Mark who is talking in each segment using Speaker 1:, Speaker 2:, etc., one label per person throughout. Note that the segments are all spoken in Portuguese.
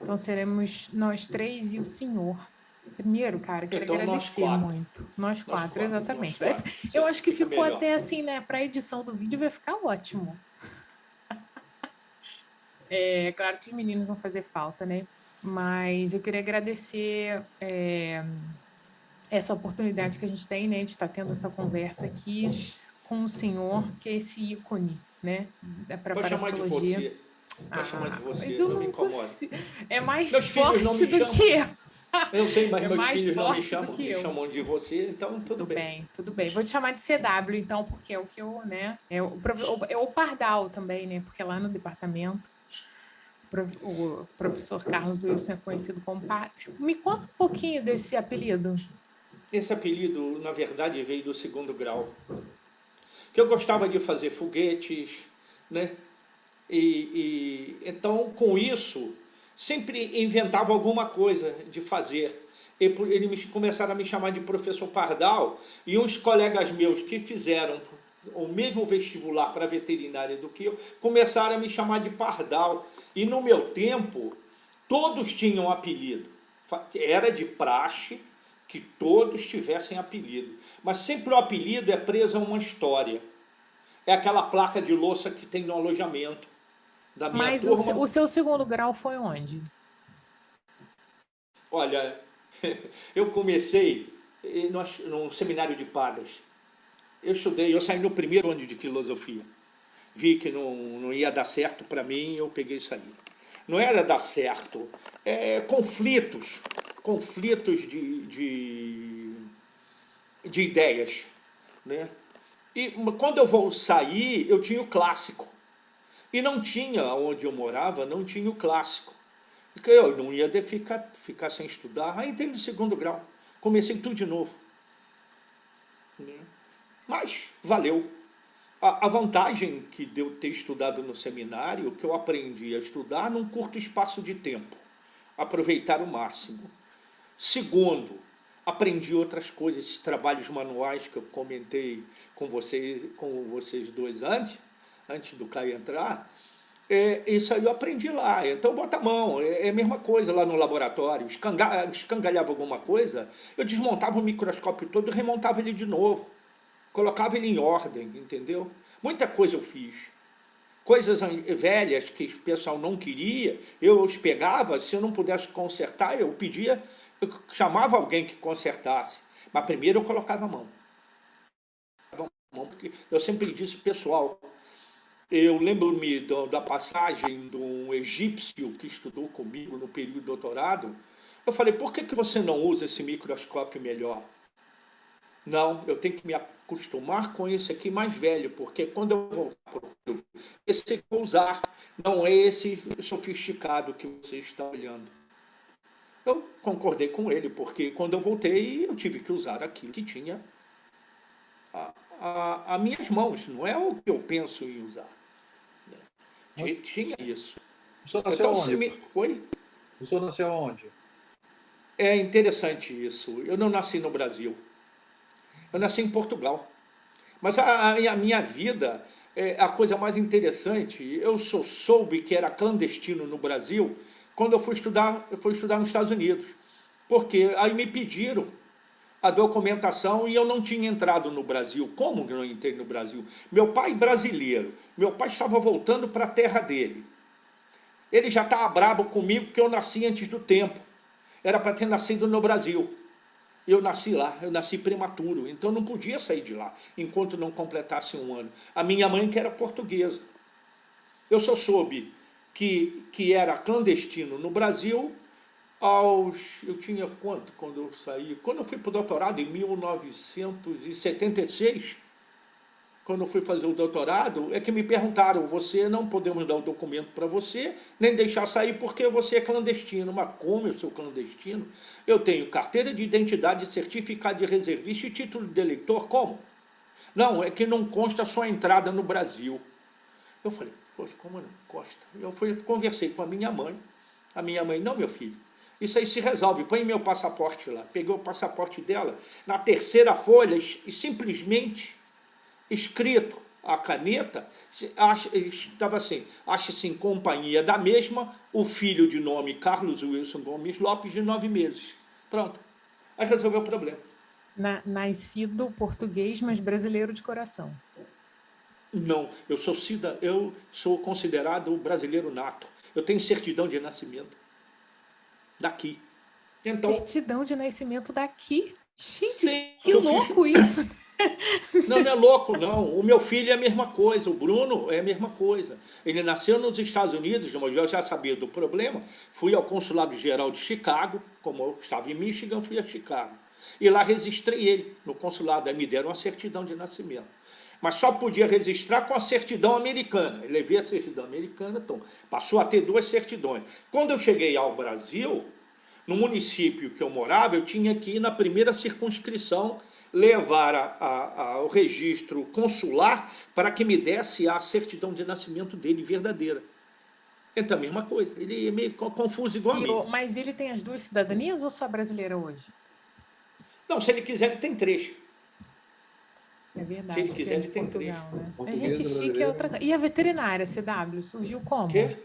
Speaker 1: Então seremos nós três e o senhor. Primeiro, cara, quero
Speaker 2: Então, nós
Speaker 1: agradecer
Speaker 2: quatro.
Speaker 1: muito. Nós
Speaker 2: Nós
Speaker 1: quatro,
Speaker 2: quatro, nós
Speaker 1: exatamente.
Speaker 2: quatro.
Speaker 1: Eu acho que
Speaker 2: Fica
Speaker 1: ficou
Speaker 2: melhor.
Speaker 1: até assim, né? Para edição do vídeo vai ficar ótimo. É claro que os meninos vão fazer falta, né? Mas eu queria agradecer essa oportunidade que a gente tem, né, de estar tendo essa conversa aqui com o senhor, que é esse ícone, né, da
Speaker 2: Pode chamar de
Speaker 1: parasitologia.
Speaker 2: você. Pode chamar de
Speaker 1: Ah, mas
Speaker 2: você,
Speaker 1: eu
Speaker 2: não me
Speaker 1: não
Speaker 2: incomoda.
Speaker 1: consigo. É mais
Speaker 2: Meus filhos não me
Speaker 1: forte do que
Speaker 2: chamam.
Speaker 1: eu.
Speaker 2: Eu sei, mas
Speaker 1: É
Speaker 2: meus
Speaker 1: mais
Speaker 2: filhos não
Speaker 1: forte do que
Speaker 2: me
Speaker 1: eu.
Speaker 2: chamam de você, então tudo
Speaker 1: Tudo
Speaker 2: bem.
Speaker 1: bem, tudo bem. Vou te chamar de CW, então, porque é o que eu, né? É o Pardal também, né? Porque lá no departamento, o professor Carlos Wilson é conhecido como Pardal. Me conta um pouquinho desse apelido.
Speaker 2: Esse apelido, na verdade, veio do segundo grau. Que eu gostava de fazer foguetes, né? Então, com isso, sempre inventava alguma coisa de fazer. Eles começaram a me chamar de professor Pardal, e uns colegas meus que fizeram o mesmo vestibular para veterinária do que eu, começaram a me chamar de Pardal. E no meu tempo, todos tinham apelido. Era de praxe que todos tivessem apelido. Mas sempre o apelido é preso a uma história. É aquela placa de louça que tem no alojamento da minha
Speaker 1: Mas
Speaker 2: turma.
Speaker 1: o seu segundo grau foi onde?
Speaker 2: Olha, eu comecei num seminário de padres. Eu saí no primeiro ano de filosofia. Vi que não ia dar certo para mim, eu peguei isso aí. Não era dar certo, conflitos de ideias, né? E quando eu vou sair, eu tinha o clássico. E não tinha, onde eu morava, não tinha o clássico. Porque eu não ia ficar sem estudar. Aí entrei no segundo grau. Comecei tudo de novo. Né? Mas valeu. A vantagem que de eu ter estudado no seminário, que eu aprendi a estudar num curto espaço de tempo. Aproveitar o máximo. Segundo, aprendi outras coisas, trabalhos manuais que eu comentei com vocês dois antes do Caio entrar. Isso aí eu aprendi lá. Então bota a mão, é a mesma coisa lá no laboratório. Escangalhava alguma coisa, eu desmontava o microscópio todo e remontava ele de novo. Colocava ele em ordem, entendeu? Muita coisa eu fiz. Coisas velhas que o pessoal não queria, eu os pegava, se eu não pudesse consertar, eu chamava alguém que consertasse. Mas primeiro eu colocava a mão. Porque eu sempre disse, pessoal, eu lembro-me da passagem de um egípcio que estudou comigo no período de doutorado. Eu falei, por que você não usa esse microscópio melhor? Não, eu tenho que me acostumar com esse aqui mais velho, porque quando eu voltar para o esse que eu vou usar, não é esse sofisticado que você está olhando. Eu concordei com ele, porque quando eu voltei, eu tive que usar aquilo que tinha a minhas mãos, não é o que eu penso em usar. Tinha isso.
Speaker 3: O senhor nasceu
Speaker 2: Então,
Speaker 3: onde?
Speaker 2: Oi?
Speaker 3: O senhor nasceu onde?
Speaker 2: É interessante isso. Eu não nasci no Brasil. Eu nasci em Portugal. Mas a minha vida, a coisa mais interessante, eu soube que era clandestino no Brasil quando eu fui estudar nos Estados Unidos. Porque aí me pediram a documentação e eu não tinha entrado no Brasil. Como que eu não entrei no Brasil? Meu pai brasileiro, meu pai estava voltando para a terra dele. Ele já estava brabo comigo porque eu nasci antes do tempo. Era para ter nascido no Brasil. Eu nasci lá, eu nasci prematuro, então não podia sair de lá enquanto não completasse um ano. A minha mãe, que era portuguesa. Eu só soube que era clandestino no Brasil eu tinha quanto quando eu saí? Quando eu fui para o doutorado, em 1976, quando eu fui fazer o doutorado, é que me perguntaram, você não podemos dar o documento para você, nem deixar sair porque você é clandestino. Mas como eu sou clandestino? Eu tenho carteira de identidade, certificado de reservista e título de eleitor, como? Não, é que não consta a sua entrada no Brasil. Eu falei, poxa, como não consta? Conversei com a minha mãe, não, meu filho, isso aí se resolve, põe meu passaporte lá. Peguei o passaporte dela, na terceira folha, e simplesmente escrito a caneta, estava assim, acha-se em companhia da mesma o filho de nome Carlos Wilson Gomes Lopes, de 9 meses. Pronto. Aí resolveu o problema.
Speaker 1: Nascido português, mas brasileiro de coração.
Speaker 2: Não, eu sou considerado brasileiro nato. Eu tenho certidão de nascimento daqui. Então,
Speaker 1: Certidão de nascimento daqui? Gente,
Speaker 2: tem
Speaker 1: que
Speaker 2: que eu
Speaker 1: louco
Speaker 2: fiz.
Speaker 1: isso!
Speaker 2: Não, não é louco, não. O meu filho é a mesma coisa, o Bruno é a mesma coisa. Ele nasceu nos Estados Unidos, mas eu já sabia do problema. Fui ao Consulado Geral de Chicago, como eu estava em Michigan, fui a Chicago. E lá registrei ele no consulado, aí me deram uma certidão de nascimento. Mas só podia registrar com a certidão americana. Eu levei a certidão americana, então passou a ter 2 certidões. Quando eu cheguei ao Brasil, no município que eu morava, eu tinha que ir na primeira circunscrição levar o registro consular para que me desse a certidão de nascimento dele verdadeira. Então, a mesma coisa. Ele é meio confuso igual a mim.
Speaker 1: Mas ele tem as 2 cidadanias ou só brasileira hoje?
Speaker 2: Não, se ele quiser, ele tem 3.
Speaker 1: É verdade,
Speaker 2: Se ele
Speaker 1: porque
Speaker 2: quiser,
Speaker 1: é
Speaker 2: ele
Speaker 1: de
Speaker 2: tem 3.
Speaker 1: Portugal, né? A
Speaker 3: Português,
Speaker 1: gente chique é
Speaker 3: brasileiro.
Speaker 1: outra coisa. E a veterinária, CW, surgiu como?
Speaker 2: Quê?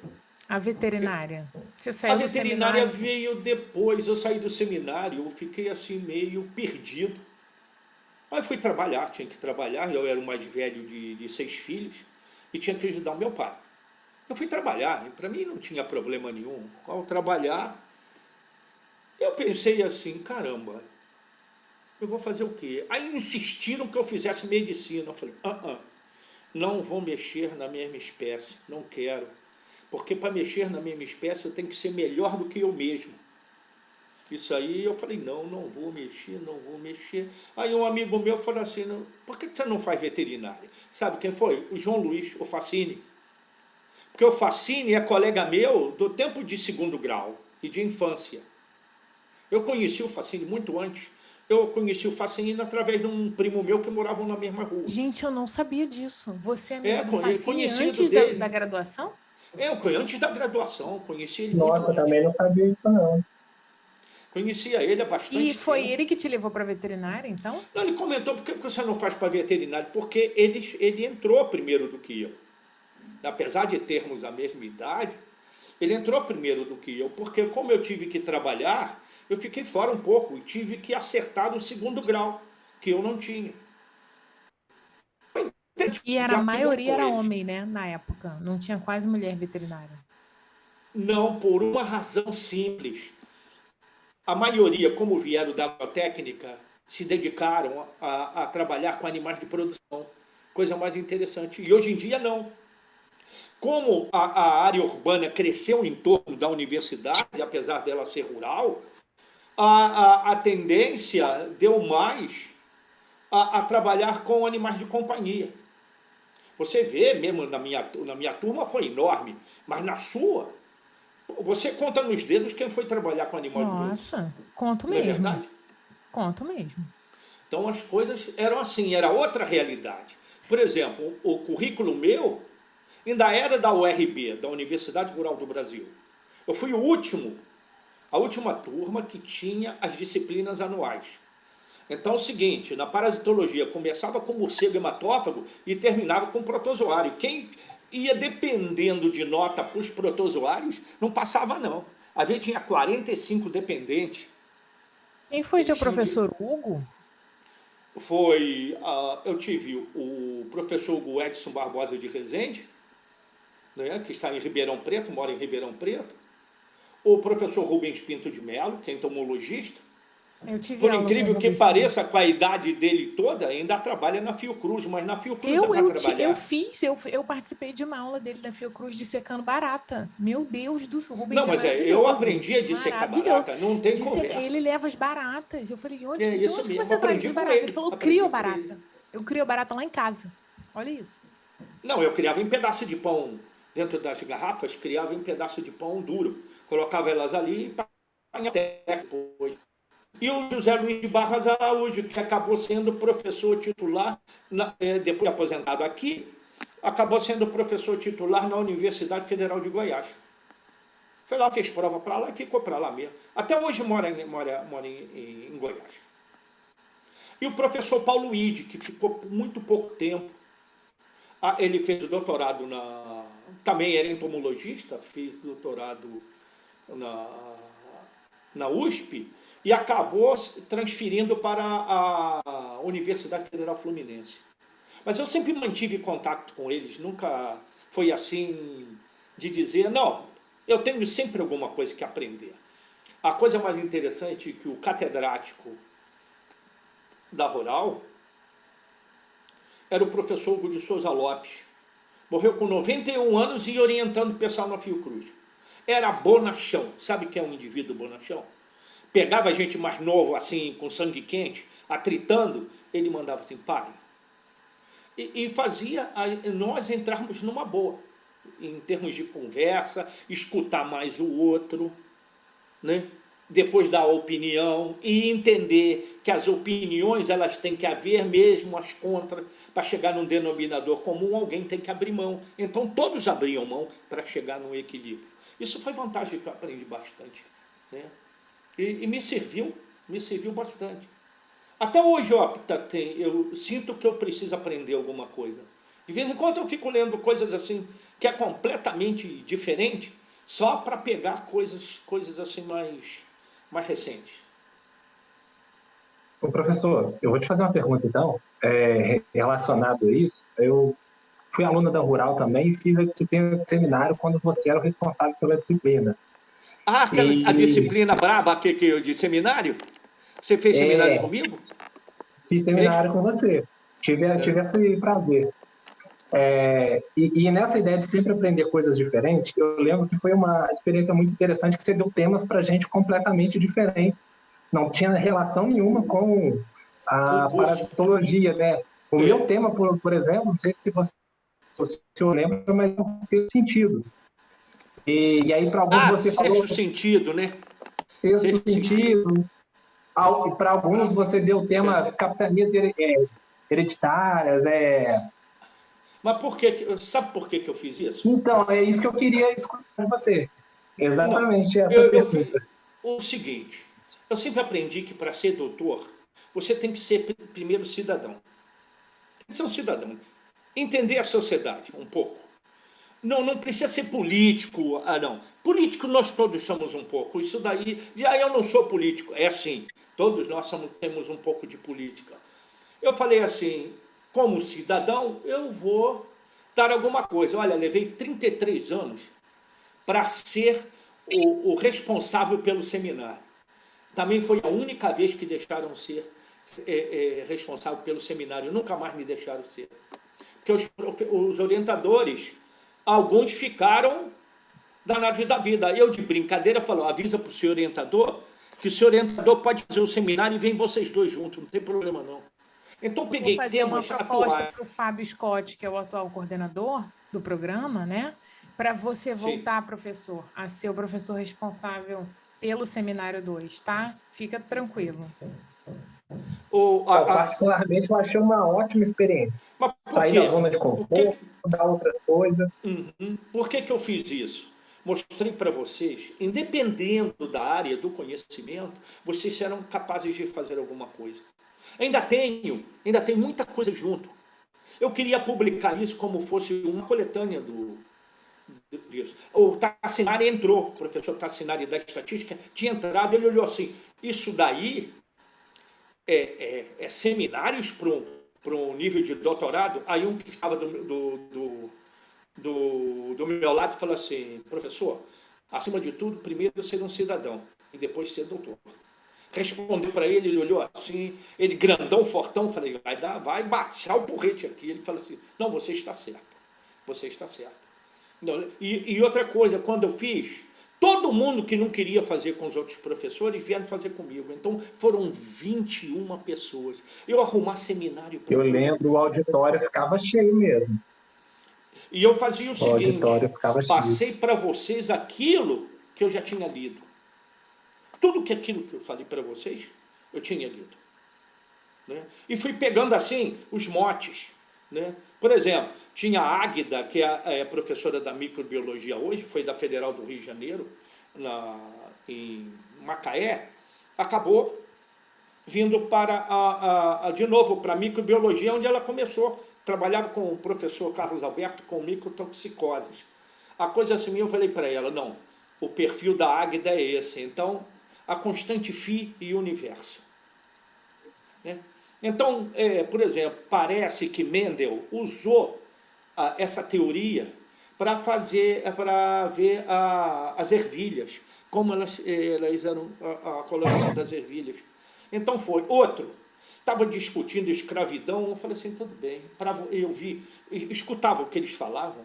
Speaker 1: A veterinária. Você
Speaker 2: A
Speaker 1: saiu do
Speaker 2: veterinária
Speaker 1: seminário?
Speaker 2: veio depois. Eu saí do seminário, eu fiquei assim meio perdido. Aí fui trabalhar, tinha que trabalhar. Eu era o mais velho de 6 filhos e tinha que ajudar o meu pai. Eu fui trabalhar, e para mim não tinha problema nenhum. Ao trabalhar, eu pensei assim, caramba, eu vou fazer o quê? Aí insistiram que eu fizesse medicina. Eu falei, não vou mexer na mesma espécie, não quero. Porque para mexer na mesma espécie eu tenho que ser melhor do que eu mesmo. Isso aí eu falei, não vou mexer, não vou mexer. Aí um amigo meu falou assim, por que você não faz veterinária? Sabe quem foi? O João Luiz, o Facini. Porque o Facini é colega meu do tempo de 2º grau e de infância. Eu conheci o Facini muito antes. Eu conheci o Facini através de um primo meu que moravam na mesma rua.
Speaker 1: Gente, eu não sabia disso. Você é
Speaker 2: É,
Speaker 1: amigo do Facini
Speaker 2: conhecido
Speaker 1: antes da
Speaker 2: dele.
Speaker 1: graduação?
Speaker 2: Antes da graduação, conheci ele muito
Speaker 4: Nossa, eu também
Speaker 2: antes.
Speaker 4: não sabia isso, não.
Speaker 2: Conhecia ele há
Speaker 1: E
Speaker 2: bastante
Speaker 1: foi
Speaker 2: tempo.
Speaker 1: ele que te levou para veterinária, então?
Speaker 2: Não, ele comentou, por que você não faz para veterinário? Porque ele entrou primeiro do que eu. Apesar de termos a mesma idade, ele entrou primeiro do que eu, porque como eu tive que trabalhar, eu fiquei fora um pouco e tive que acertar o 2º grau, que eu não tinha.
Speaker 1: E
Speaker 2: De
Speaker 1: a
Speaker 2: acordo
Speaker 1: maioria
Speaker 2: com
Speaker 1: era
Speaker 2: eles.
Speaker 1: homem, né, na época. Não tinha quase mulher veterinária.
Speaker 2: Não, por uma razão simples. A maioria, como vieram da agrotécnica, se dedicaram a trabalhar com animais de produção. Coisa mais interessante. E hoje em dia não. Como a área urbana cresceu em torno da universidade, apesar dela ser rural, a tendência deu mais a trabalhar com animais de companhia. Você vê, mesmo na minha turma foi enorme, mas na sua, você conta nos dedos quem foi trabalhar com animal de produção.
Speaker 1: Nossa, conto
Speaker 2: Não é
Speaker 1: mesmo.
Speaker 2: verdade?
Speaker 1: Conto mesmo.
Speaker 2: Então as coisas eram assim, era outra realidade. Por exemplo, o currículo meu ainda era da URB, da Universidade Rural do Brasil. Eu fui a última turma que tinha as disciplinas anuais. Então é o seguinte, na parasitologia começava com morcego hematófago e terminava com protozoário. Quem ia dependendo de nota para os protozoários não passava não. A gente tinha 45 dependentes.
Speaker 1: Quem foi teu
Speaker 2: Eles tinham de...
Speaker 1: professor, Hugo?
Speaker 2: Eu tive o professor Hugo Edson Barbosa de Rezende, né, que está em Ribeirão Preto, mora em Ribeirão Preto, o professor Rubens Pinto de Melo, que é entomologista.
Speaker 1: Eu tive
Speaker 2: Por
Speaker 1: aula com o
Speaker 2: incrível que
Speaker 1: Rubens também.
Speaker 2: pareça, com a idade dele toda, ainda trabalha na Fiocruz, mas na Fiocruz dá para trabalhar.
Speaker 1: Eu participei de uma aula dele da Fiocruz dissecando barata. Meu Deus do céu, o Rubens
Speaker 2: Não, mas eu
Speaker 1: maravilhoso.
Speaker 2: aprendi a dissecar
Speaker 1: Maravilhoso.
Speaker 2: barata, não tem conversa.
Speaker 1: Ele leva as baratas. Eu falei, de onde
Speaker 2: Isso
Speaker 1: que
Speaker 2: mesmo,
Speaker 1: você traz
Speaker 2: aprendi
Speaker 1: as
Speaker 2: com
Speaker 1: baratas? Ele
Speaker 2: ele.
Speaker 1: falou, eu
Speaker 2: aprendi
Speaker 1: crio
Speaker 2: com
Speaker 1: barata.
Speaker 2: ele.
Speaker 1: Eu crio barata lá em casa. Olha isso.
Speaker 2: Não, eu criava em pedaço de pão dentro das garrafas, criava em pedaço de pão duro. Colocava elas ali e apanhava depois. E o José Luiz de Barras Araújo, que acabou sendo professor titular, depois de aposentado aqui, acabou sendo professor titular na Universidade Federal de Goiás. Foi lá, fez prova para lá e ficou para lá mesmo. Até hoje mora em Goiás. E o professor Paulo Ide, que ficou por muito pouco tempo. Ele fez doutorado também era entomologista, fez doutorado na USP e acabou transferindo para a Universidade Federal Fluminense. Mas eu sempre mantive contato com eles, nunca foi assim de dizer, não, eu tenho sempre alguma coisa que aprender. A coisa mais interessante é que o catedrático da Rural era o professor Hugo de Souza Lopes. Morreu com 91 anos e orientando o pessoal na Fiocruz. Era bonachão. Sabe quem é um indivíduo bonachão? Pegava gente mais novo, assim, com sangue quente, atritando, ele mandava assim, parem. E fazia nós entrarmos numa boa, em termos de conversa, escutar mais o outro, né? Depois dar opinião e entender que as opiniões elas têm que haver, mesmo as contra, para chegar num denominador comum, alguém tem que abrir mão. Então todos abriam mão para chegar num equilíbrio. Isso foi vantagem que eu aprendi bastante, né? E me serviu bastante. Até hoje eu sinto que eu preciso aprender alguma coisa. De vez em quando eu fico lendo coisas assim, que é completamente diferente, só para pegar coisas assim mais recentes.
Speaker 4: Ô, professor, eu vou te fazer uma pergunta, então, relacionado a isso. Eu fui aluna da Rural também e fiz a disciplina de seminário quando você era o responsável pela disciplina.
Speaker 2: A disciplina braba de seminário? Você fez seminário comigo?
Speaker 4: Fiz seminário com você. Tive esse prazer. E nessa ideia de sempre aprender coisas diferentes, eu lembro que foi uma experiência muito interessante que você deu temas para a gente completamente diferentes. Não tinha relação nenhuma com a parasitologia, né? O meu tema, por exemplo, não sei se você lembra, mas não fez sentido. E aí, para alguns, você falou...
Speaker 2: Sexto sentido, né?
Speaker 4: Sexto sentido. Para alguns, você deu o tema capitanias hereditárias,
Speaker 2: Mas sabe por que eu fiz isso?
Speaker 4: Então, é isso que eu queria escutar de você. Exatamente essa pergunta.
Speaker 2: O seguinte, eu sempre aprendi que para ser doutor, você tem que ser primeiro cidadão. Tem que ser um cidadão. Entender a sociedade um pouco. Não precisa ser político, não. Político nós todos somos um pouco. Isso daí, eu não sou político. É assim, todos nós temos um pouco de política. Eu falei assim, como cidadão, eu vou dar alguma coisa. Olha, levei 33 anos para ser o responsável pelo seminário. Também foi a única vez que deixaram ser responsável pelo seminário. Nunca mais me deixaram ser. Porque os orientadores, alguns ficaram danados da vida. Eu, de brincadeira, falo, avisa para o seu orientador que o seu orientador pode fazer o seminário e vem vocês dois juntos, não tem problema não. Então peguei
Speaker 1: temas atuais. Vou fazer uma proposta para o Fábio Scott, que é o atual coordenador do programa, né? Para você voltar, professor, a ser o professor responsável pelo Seminário 2, tá? Fica tranquilo.
Speaker 4: Particularmente, eu achei uma ótima experiência. Sair da zona de conforto, dar outras coisas.
Speaker 2: Por que eu fiz isso? Mostrei para vocês, independendo da área do conhecimento, vocês serão capazes de fazer alguma coisa. Ainda tenho muita coisa junto. Eu queria publicar isso como fosse uma coletânea disso. O Tassinari entrou, o professor Tassinari da estatística tinha entrado, ele olhou assim, isso daí é seminários para um nível de doutorado? Aí um que estava do meu lado falou assim, professor, acima de tudo, primeiro ser um cidadão e depois ser doutor. Respondeu para ele olhou assim, ele grandão, fortão, falei, vai baixar o porrete aqui. Ele falou assim, não, você está certo. E outra coisa, quando eu fiz, todo mundo que não queria fazer com os outros professores vieram fazer comigo. Então foram 21 pessoas. Eu arrumar seminário para
Speaker 4: Eu lembro, o auditório ficava cheio mesmo.
Speaker 2: E eu fazia o seguinte, passei para vocês aquilo que eu já tinha lido. Tudo aquilo que eu falei para vocês, eu tinha lido. Né? E fui pegando assim os motes. Né? Por exemplo, tinha a Águida, que é professora da microbiologia hoje, foi da Federal do Rio de Janeiro, em Macaé, acabou vindo de novo para a microbiologia, onde ela começou trabalhava com o professor Carlos Alberto com micotoxicoses. A coisa assim, eu falei para ela, não, o perfil da Águida é esse. Então, a constante φ e universo. Né? Então, por exemplo, parece que Mendel usou essa teoria para ver as ervilhas, como elas eram a coloração das ervilhas. Então foi. Outro, estava discutindo escravidão, eu falei assim, tudo bem. Eu escutava o que eles falavam.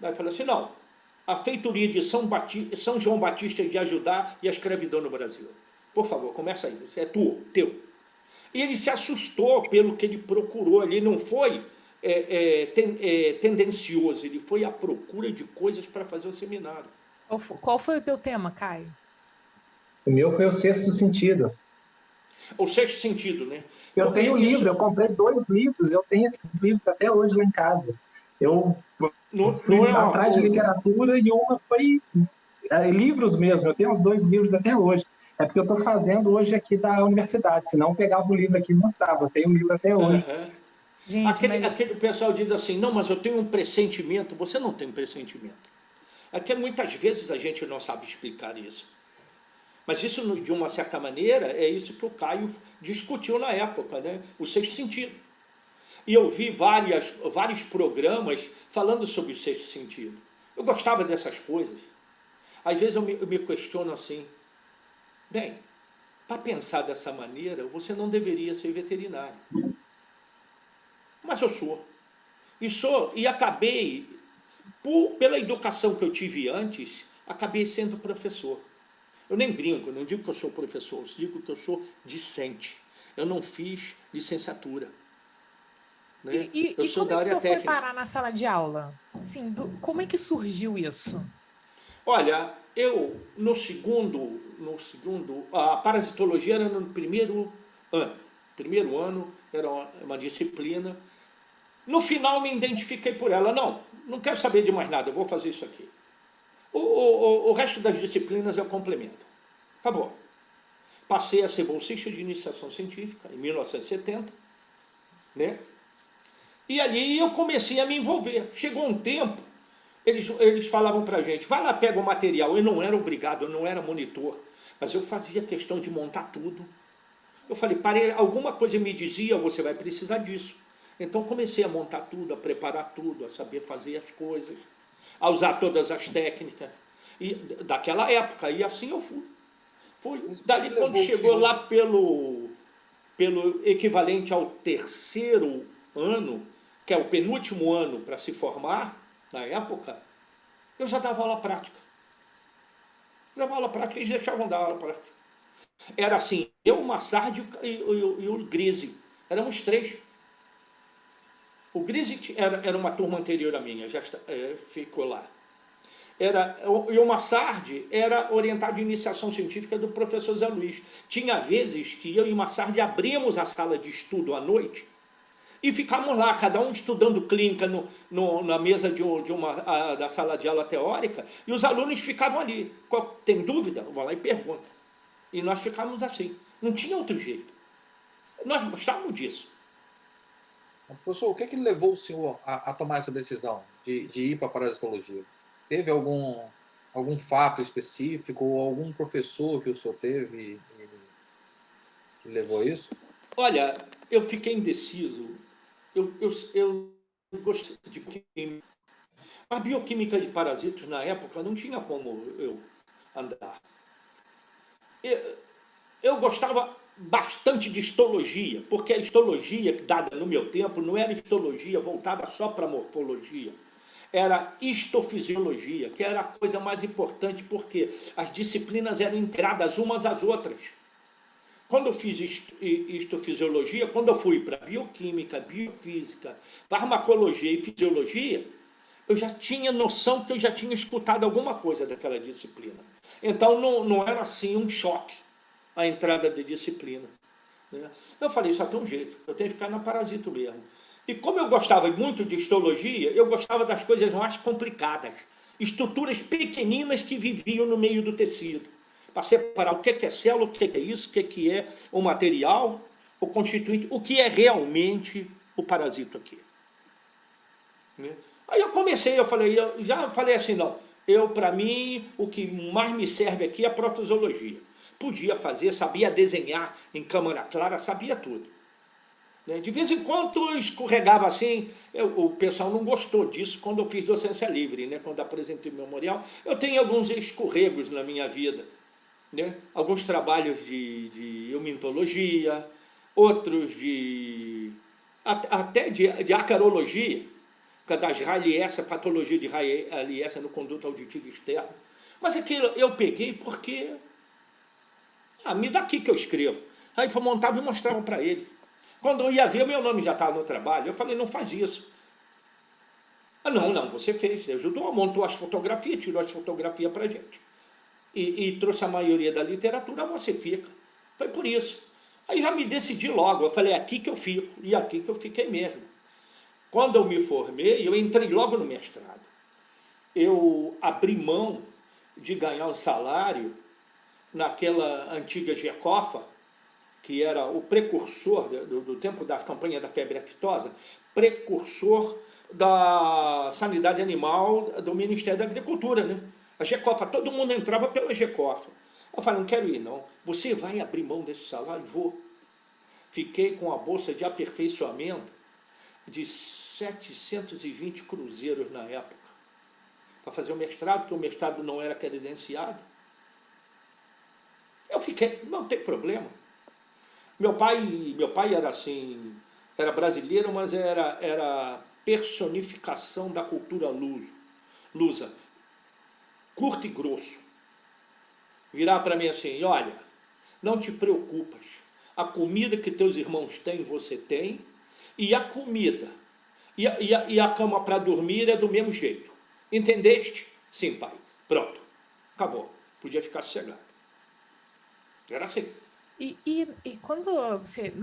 Speaker 2: Aí eu falei assim, não, a feitoria de São João Batista de ajudar e a escravidão no Brasil. Por favor, começa aí, isso é teu. E ele se assustou pelo que ele procurou ali, não foi tendencioso, ele foi à procura de coisas para fazer o seminário.
Speaker 1: Qual foi o teu tema, Caio?
Speaker 4: O meu foi o Sexto Sentido.
Speaker 2: O Sexto Sentido, né?
Speaker 4: Eu tenho livro, eu comprei 2 livros, eu tenho esses livros até hoje lá em casa. Eu fui atrás de literatura e uma foi livros mesmo, eu tenho os 2 livros até hoje. É porque eu estou fazendo hoje aqui da universidade, senão eu pegava o livro aqui e mostrava, eu tenho o livro até hoje.
Speaker 1: Gente,
Speaker 2: aquele pessoal diz assim, não, mas eu tenho um pressentimento. Você não tem pressentimento. Aqui muitas vezes a gente não sabe explicar isso. Mas isso, de uma certa maneira, é isso que o Caio discutiu na época, né? O sexto sentido. E eu vi vários programas falando sobre o sexto sentido. Eu gostava dessas coisas. Às vezes eu me questiono assim, bem, para pensar dessa maneira, você não deveria ser veterinário. Mas eu sou. E acabei, pela educação que eu tive antes, acabei sendo professor. Eu nem brinco, não digo que eu sou professor, eu digo que eu sou discente. Eu não fiz licenciatura. Né? Eu sou da área técnica.
Speaker 1: Como é que o senhor foi parar na sala de aula? Assim, como é que surgiu isso?
Speaker 2: Olha, eu no segundo, a parasitologia era no primeiro ano. Primeiro ano era uma disciplina. No final me identifiquei por ela. Não quero saber de mais nada, eu vou fazer isso aqui. O resto das disciplinas eu complemento. Acabou. Passei a ser bolsista de iniciação científica em 1970, né? E ali eu comecei a me envolver. Chegou um tempo, eles falavam para a gente, vai lá, pega o material. Eu não era obrigado, eu não era monitor, mas eu fazia questão de montar tudo. Eu falei, alguma coisa me dizia, você vai precisar disso. Então comecei a montar tudo, a preparar tudo, a saber fazer as coisas, a usar todas as técnicas daquela época. E assim eu fui. Dali, quando chegou lá pelo equivalente ao terceiro ano, que é o penúltimo ano para se formar, na época, eu já dava aula prática. Dava aula prática e eles deixavam dar aula prática. Era assim, eu, o Massard e o Grise. Éramos 3. O Grise era uma turma anterior à minha, já ficou lá. E o Massard era orientado de iniciação científica do professor Zé Luiz. Tinha vezes que eu e o Massard abríamos a sala de estudo à noite e ficávamos lá, cada um estudando clínica na mesa da sala de aula teórica, e os alunos ficavam ali. Tem dúvida? Vão lá e pergunta. E nós ficávamos assim. Não tinha outro jeito. Nós gostávamos disso.
Speaker 3: Professor, o que levou o senhor a tomar essa decisão de ir para a parasitologia? Teve algum fato específico ou algum professor que o senhor teve que levou a isso?
Speaker 2: Olha, eu fiquei indeciso. Eu gostei de química. A bioquímica de parasitos, na época, não tinha como eu andar. Eu gostava bastante de histologia, porque a histologia dada no meu tempo não era histologia voltada só para morfologia. Era histofisiologia, que era a coisa mais importante, porque as disciplinas eram integradas umas às outras. Quando eu fiz histofisiologia, quando eu fui para bioquímica, biofísica, farmacologia e fisiologia, eu já tinha noção que eu já tinha escutado alguma coisa daquela disciplina. Então não era assim um choque a entrada de disciplina. Né? Eu falei, só tem um jeito, eu tenho que ficar na parasito mesmo. E como eu gostava muito de histologia, eu gostava das coisas mais complicadas. Estruturas pequeninas que viviam no meio do tecido. Para separar o que é célula, o que é isso, o que é o material, o constituinte, o que é realmente o parasito aqui. né? Aí eu já falei assim, não, para mim, o que mais me serve aqui é a protozoologia. Podia fazer, sabia desenhar em câmara clara, sabia tudo. Né? De vez em quando eu escorregava assim, o pessoal não gostou disso quando eu fiz docência livre, né? Quando apresentei o memorial. Eu tenho alguns escorregos na minha vida, né? Alguns trabalhos de eumintologia, outros até de acarologia, das Rayleigh, patologia de Rayleigh no conduto auditivo externo. Mas aquilo eu peguei porque, me dá aqui que eu escrevo. Aí eu montava e mostrava para ele. Quando eu ia ver, meu nome já estava no trabalho. Eu falei, não faz isso. Não, você fez, você ajudou, montou as fotografias, tirou as fotografias para a gente. E trouxe a maioria da literatura, você fica. Foi por isso. Aí já me decidi logo, eu falei, aqui que eu fico, e aqui que eu fiquei mesmo. Quando eu me formei, eu entrei logo no mestrado. Eu abri mão de ganhar um salário naquela antiga GECOFA, que era o precursor do tempo da campanha da febre aftosa, precursor da sanidade animal do Ministério da Agricultura, né? A GECOFA, todo mundo entrava pela GECOFA. Eu falei, não quero ir não. Você vai abrir mão desse salário? Vou. Fiquei com a bolsa de aperfeiçoamento de 720 cruzeiros na época, para fazer o mestrado, porque o mestrado não era credenciado. Eu fiquei, não tem problema. Meu pai era assim, era brasileiro, mas era personificação da cultura lusa, curto e grosso. Virar para mim assim, olha, não te preocupas, a comida que teus irmãos têm, você tem, e a comida, e a cama para dormir é do mesmo jeito. Entendeste? Sim, pai. Pronto. Acabou. Podia ficar sossegado. Era assim.
Speaker 1: E quando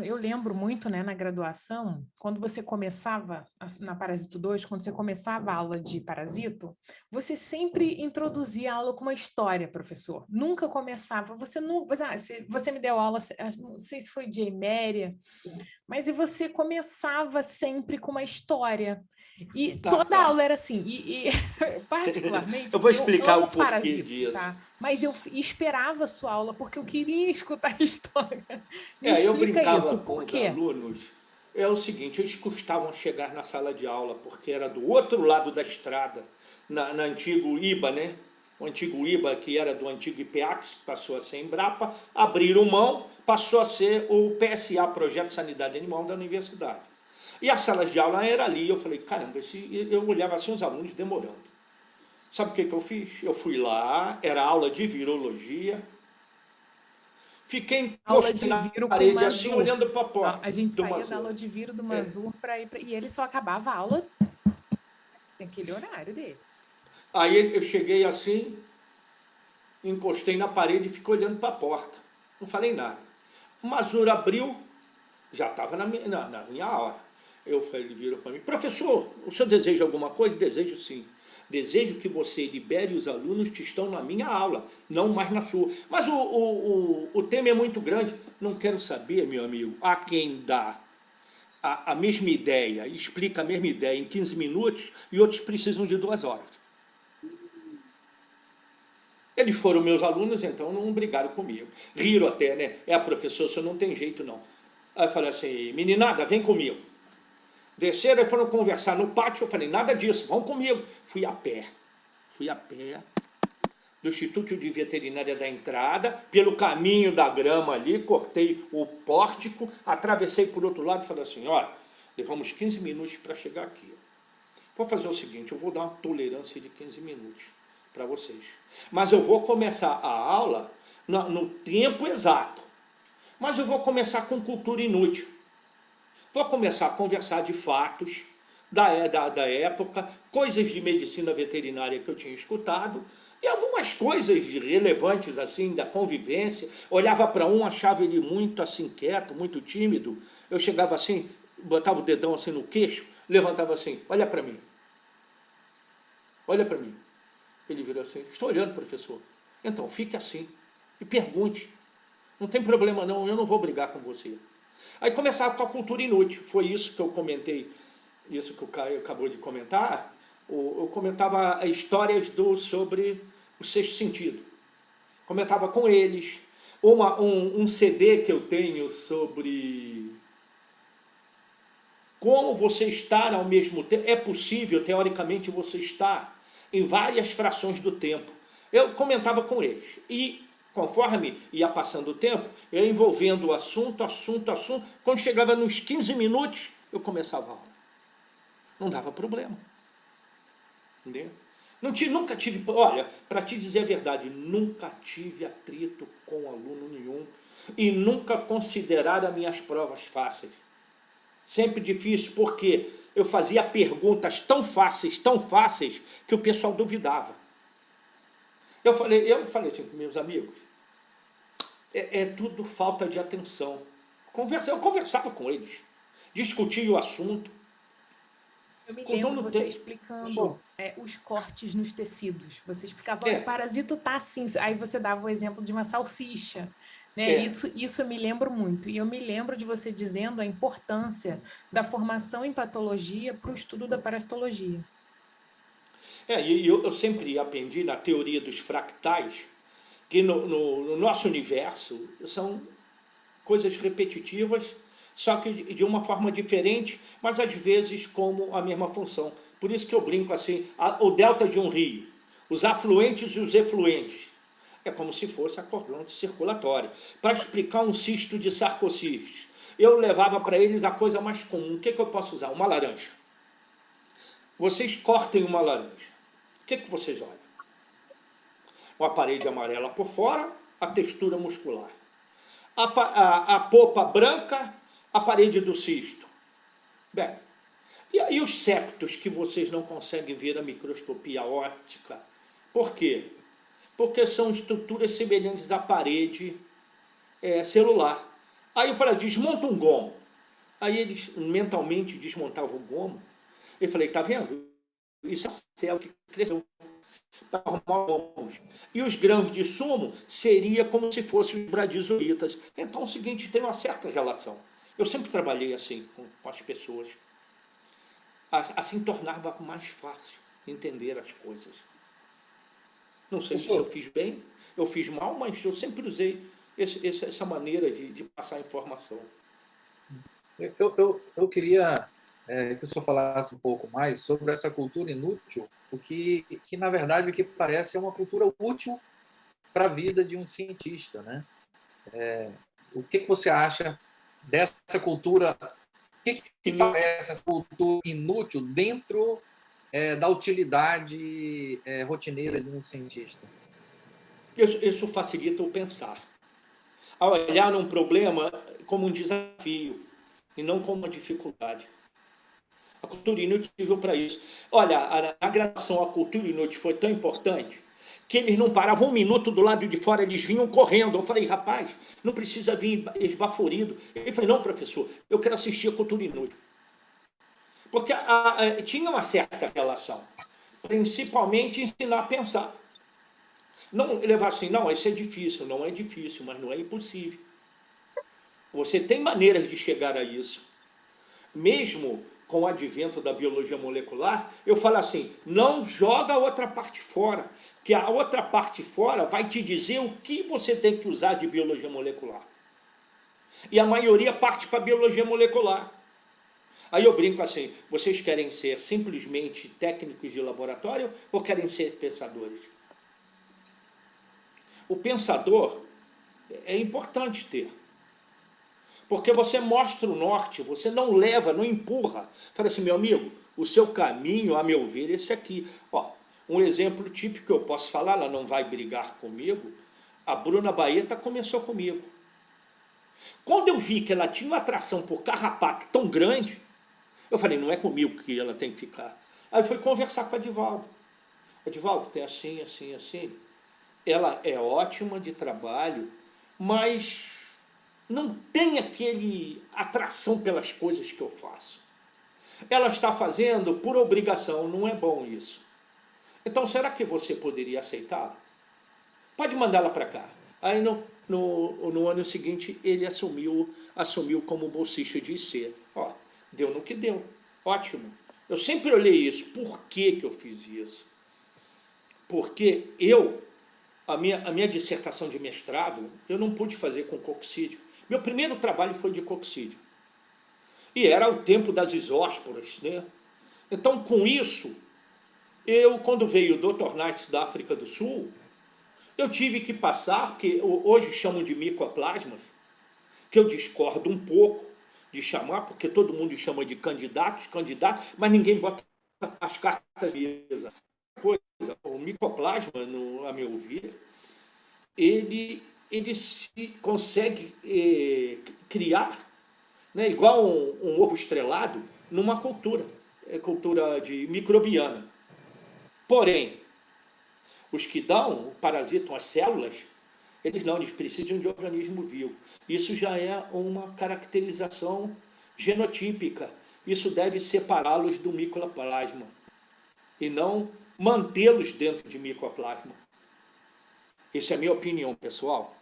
Speaker 1: eu lembro muito, né, na graduação, quando você começava, na Parasito 2, quando você começava a aula de parasito, você sempre introduzia a aula com uma história, professor. Nunca começava, você me deu aula, não sei se foi de Eméria, mas você começava sempre com uma história. E toda aula era assim, particularmente,
Speaker 2: eu vou
Speaker 1: eu
Speaker 2: explicar
Speaker 1: amo
Speaker 2: o porquê
Speaker 1: parasito,
Speaker 2: disso.
Speaker 1: tá? Mas eu esperava a sua aula porque eu queria escutar a história. Me
Speaker 2: Eu
Speaker 1: explica
Speaker 2: brincava
Speaker 1: isso,
Speaker 2: com
Speaker 1: por
Speaker 2: os
Speaker 1: quê?
Speaker 2: alunos. É o seguinte, eles custavam chegar na sala de aula, porque era do outro lado da estrada, na antigo IBA, né? O antigo IBA, que era do antigo IPEAX, que passou a ser Embrapa, abriram mão, passou a ser o PSA, Projeto de Sanidade Animal da Universidade. E as salas de aula era ali, eu falei, caramba, eu olhava assim os alunos demorando. Sabe o que eu fiz? Eu fui lá, era aula de virologia, fiquei
Speaker 1: Aula
Speaker 2: encostado
Speaker 1: de
Speaker 2: na
Speaker 1: viro com
Speaker 2: parede assim,
Speaker 1: Mazur.
Speaker 2: olhando para a porta
Speaker 1: A gente
Speaker 2: do
Speaker 1: saía da
Speaker 2: Mazur.
Speaker 1: aula de viro do Mazur para ir e ele só acabava a aula naquele horário dele.
Speaker 2: Aí eu cheguei assim, encostei na parede e fiquei olhando para a porta. Não falei nada. O Mazur abriu, já estava na minha hora. Ele virou para mim, professor, o senhor deseja alguma coisa? Desejo sim. Desejo que você libere os alunos que estão na minha aula, não mais na sua. Mas o tema é muito grande. Não quero saber, meu amigo, a quem dá a mesma ideia, explica a mesma ideia em 15 minutos e outros precisam de 2 horas. Eles foram meus alunos, então não brigaram comigo. Riram até, né? Professor, o senhor não tem jeito, não. Aí eu falei assim, meninada, vem comigo. Desceram e foram conversar no pátio. Eu falei, nada disso, vão comigo. Fui a pé do Instituto de Veterinária da entrada, pelo caminho da grama ali, cortei o pórtico, atravessei por outro lado e falei assim, olha, levamos 15 minutos para chegar aqui. Vou fazer o seguinte, eu vou dar uma tolerância de 15 minutos para vocês. Mas eu vou começar a aula no tempo exato. Mas eu vou começar com cultura inútil. Vou começar a conversar de fatos da época, coisas de medicina veterinária que eu tinha escutado, e algumas coisas relevantes assim da convivência. Olhava para um, achava ele muito assim quieto, muito tímido. Eu chegava assim, botava o dedão assim no queixo, levantava assim, olha para mim. Olha para mim. Ele virou assim, estou olhando, professor. Então, fique assim e pergunte. Não tem problema não, eu não vou brigar com você. Aí começava com a cultura inútil. Foi isso que eu comentei isso que o Caio acabou de comentar, eu comentava histórias sobre o sexto sentido. Comentava com eles. Um CD que eu tenho sobre como você estar ao mesmo tempo. É possível, teoricamente, você estar em várias frações do tempo. Eu comentava com eles. E, conforme ia passando o tempo, eu ia envolvendo o assunto. Quando chegava nos 15 minutos, eu começava a aula. Não dava problema. Entendeu? Nunca tive, olha, para te dizer a verdade, nunca tive atrito com aluno nenhum e nunca consideraram as minhas provas fáceis. Sempre difícil, porque eu fazia perguntas tão fáceis, que o pessoal duvidava. Eu falei assim, meus amigos, é tudo falta de atenção. Eu conversava com eles, discutia o assunto.
Speaker 1: Eu me
Speaker 2: Com
Speaker 1: lembro
Speaker 2: dono
Speaker 1: você
Speaker 2: tempo.
Speaker 1: explicando os cortes nos tecidos. Você explicava, olha,
Speaker 2: É.
Speaker 1: o parasito tá assim. Aí você dava o exemplo de uma salsicha. Né?
Speaker 2: É.
Speaker 1: Isso eu me lembro muito. E eu me lembro de você dizendo a importância da formação em patologia para o estudo da parasitologia.
Speaker 2: E eu sempre aprendi na teoria dos fractais que no nosso universo são coisas repetitivas, só que de uma forma diferente, mas às vezes como a mesma função. Por isso que eu brinco assim, o delta de um rio, os afluentes e os efluentes, é como se fosse a corrente circulatória. Para explicar um cisto de Sarkozy, eu levava para eles a coisa mais comum. O que eu posso usar? Uma laranja. Vocês cortem uma laranja. O que vocês olham? Uma parede amarela por fora, a textura muscular. A polpa branca, a parede do cisto. Bem, e aí os septos que vocês não conseguem ver a microscopia óptica? Por quê? Porque são estruturas semelhantes à parede celular. Aí eu falei, desmonta um gomo. Aí eles mentalmente desmontavam o gomo. Eu falei, tá vendo? Isso é a célula que cresceu para formar gomos. E os grãos de sumo seria como se fossem os bradisolitas. Então é o seguinte, tem uma certa relação. Eu sempre trabalhei assim com as pessoas. Assim tornava mais fácil entender as coisas. Não sei se eu fiz bem, eu fiz mal, mas eu sempre usei essa maneira de passar informação.
Speaker 3: Eu queria que o senhor falasse um pouco mais sobre essa cultura inútil, que na verdade o que parece é uma cultura útil para a vida de um cientista, né? O que você acha dessa cultura? O que faz essa cultura inútil dentro da utilidade rotineira de um cientista?
Speaker 2: Isso facilita o pensar. A olhar um problema como um desafio e não como uma dificuldade. A cultura inútil serviu para isso. Olha, a graduação à cultura inútil foi tão importante que eles não paravam um minuto do lado de fora, eles vinham correndo. Eu falei, rapaz, não precisa vir esbaforido. Ele falou, não, professor, eu quero assistir a cultura inútil. Porque tinha uma certa relação, principalmente ensinar a pensar. Não levar assim, não, isso é difícil, não é difícil, mas não é impossível. Você tem maneiras de chegar a isso. Mesmo com o advento da biologia molecular, eu falo assim, não joga a outra parte fora, que a outra parte fora vai te dizer o que você tem que usar de biologia molecular. E a maioria parte para a biologia molecular. Aí eu brinco assim, vocês querem ser simplesmente técnicos de laboratório ou querem ser pensadores? O pensador é importante ter. Porque você mostra o norte, você não leva, não empurra. Fala assim, meu amigo, o seu caminho, a meu ver, é esse aqui. Ó, um exemplo típico que eu posso falar, ela não vai brigar comigo, a Bruna Baeta começou comigo. Quando eu vi que ela tinha uma atração por carrapato tão grande, eu falei, não é comigo que ela tem que ficar. Aí eu fui conversar com a Edivaldo. Edivaldo, tem assim, assim, assim. Ela é ótima de trabalho, mas não tem aquele atração pelas coisas que eu faço. Ela está fazendo por obrigação, não é bom isso. Então, será que você poderia aceitá-la? Pode mandá-la para cá. Aí, no ano seguinte, ele assumiu como bolsista de IC. Ó, deu no que deu. ótimo. Eu sempre olhei isso. Por que que eu fiz isso? Porque a minha dissertação de mestrado, eu não pude fazer com coccídio. Meu primeiro trabalho foi de coccídio. E era o tempo das isósporas, né? Então, com isso, quando veio o Dr. Knights da África do Sul, eu tive que passar, porque hoje chamam de micoplasmas, que eu discordo um pouco de chamar, porque todo mundo chama de candidatos, mas ninguém bota as cartas na mesa. O micoplasma, a meu ver, ele se consegue criar, né, igual um ovo estrelado, numa cultura de microbiana. Porém, os que parasitam as células, eles precisam de organismo vivo. Isso já é uma caracterização genotípica. Isso deve separá-los do micoplasma e não mantê-los dentro de micoplasma. Essa é a minha opinião, pessoal.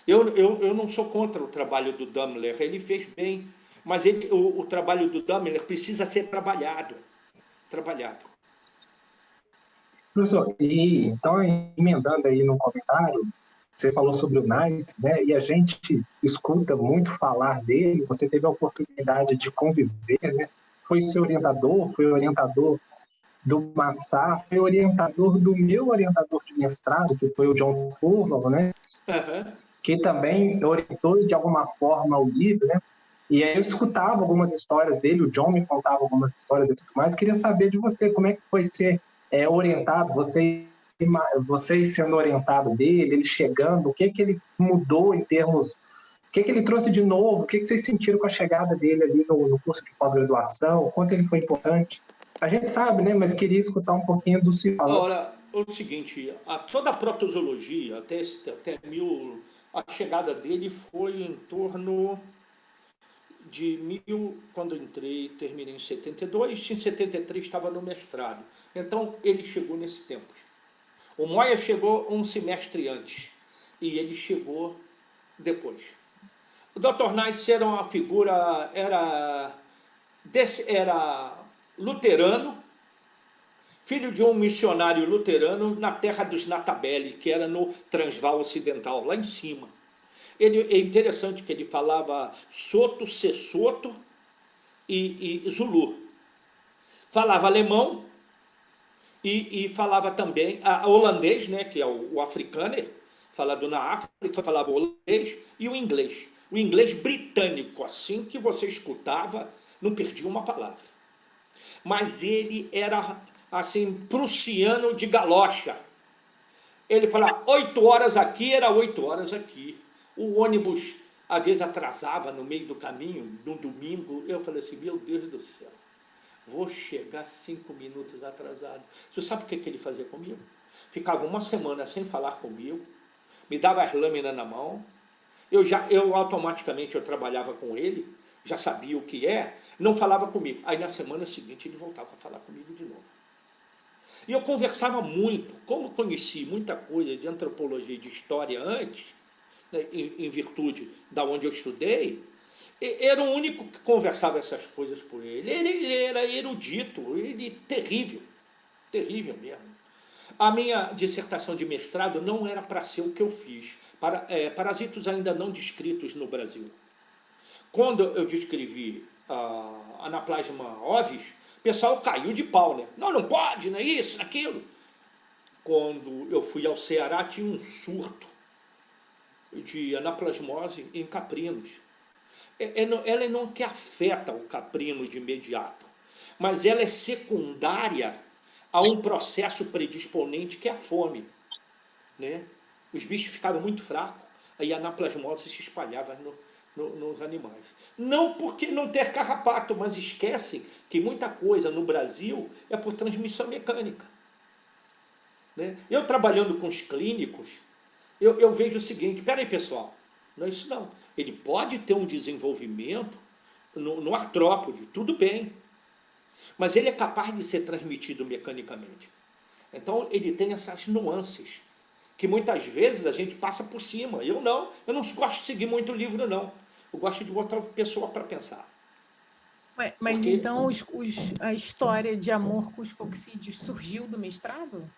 Speaker 2: Eu não sou contra o trabalho do Dammler, ele fez bem, mas o trabalho do Dammler precisa ser trabalhado.
Speaker 4: Professor, e então, emendando aí no comentário, você falou sobre o Knight, né? E a gente escuta muito falar dele, você teve a oportunidade de conviver, né? Foi seu orientador, foi orientador do Massá, foi orientador do meu orientador de mestrado, que foi o John Furlong, né?
Speaker 2: Uhum.
Speaker 4: Que também orientou de alguma forma o livro, né? E aí eu escutava algumas histórias dele, o John me contava algumas histórias e tudo mais. Queria saber de você, como é que foi ser orientado, vocês sendo orientado dele, ele chegando, o que ele mudou em termos, o que ele trouxe de novo, o que vocês sentiram com a chegada dele ali no curso de pós-graduação, o quanto ele foi importante. A gente sabe, né, mas queria escutar um pouquinho do se falando.
Speaker 2: Ora, o seguinte, toda a protozoologia, a chegada dele foi em torno de quando eu entrei, terminei em 72, em 73 estava no mestrado. Então, ele chegou nesse tempo. O Moya chegou um semestre antes, e ele chegou depois. O Dr. Knight era uma figura, era luterano, filho de um missionário luterano na terra dos Natabelli, que era no Transvaal Ocidental, lá em cima. É interessante que ele falava Soto, Sessoto e Zulu. Falava alemão e falava também holandês, né, que é o afrikaner, falado na África, falava holandês, e o inglês. O inglês britânico, assim que você escutava, não perdia uma palavra. Mas ele era, assim, prussiano de galocha. Ele falava 8 horas aqui, era 8 horas aqui. O ônibus, às vezes, atrasava no meio do caminho, num domingo. Eu falei assim, meu Deus do céu, vou chegar 5 minutos atrasado. Você sabe o que ele fazia comigo? Ficava uma semana sem falar comigo, me dava as lâminas na mão, eu automaticamente eu trabalhava com ele, já sabia o que não falava comigo. Aí na semana seguinte ele voltava a falar comigo de novo. E eu conversava muito, como conheci muita coisa de antropologia e de história antes, né, em virtude da onde eu estudei, era o único que conversava essas coisas por ele. Ele era erudito, terrível mesmo. A minha dissertação de mestrado não era para ser o que eu fiz, parasitos ainda não descritos no Brasil. Quando eu descrevi a Anaplasma ovis, o pessoal caiu de pau, né? Não pode, não é isso, aquilo. Quando eu fui ao Ceará, tinha um surto de anaplasmose em caprinos. Ela não que afeta o caprino de imediato, mas ela é secundária a um processo predisponente que é a fome, né? Os bichos ficavam muito fracos, aí a anaplasmose se espalhava nos animais. Não porque não ter carrapato, mas esquecem que muita coisa no Brasil é por transmissão mecânica, né? Eu trabalhando com os clínicos, eu vejo o seguinte, espera aí pessoal, não é isso não. Ele pode ter um desenvolvimento no artrópode, tudo bem, mas ele é capaz de ser transmitido mecanicamente. Então ele tem essas nuances, que muitas vezes a gente passa por cima. Eu não gosto de seguir muito o livro não, eu gosto de botar a pessoa para pensar.
Speaker 1: Mas
Speaker 2: Porque,
Speaker 1: então a história de amor com os coxídeos surgiu do mestrado?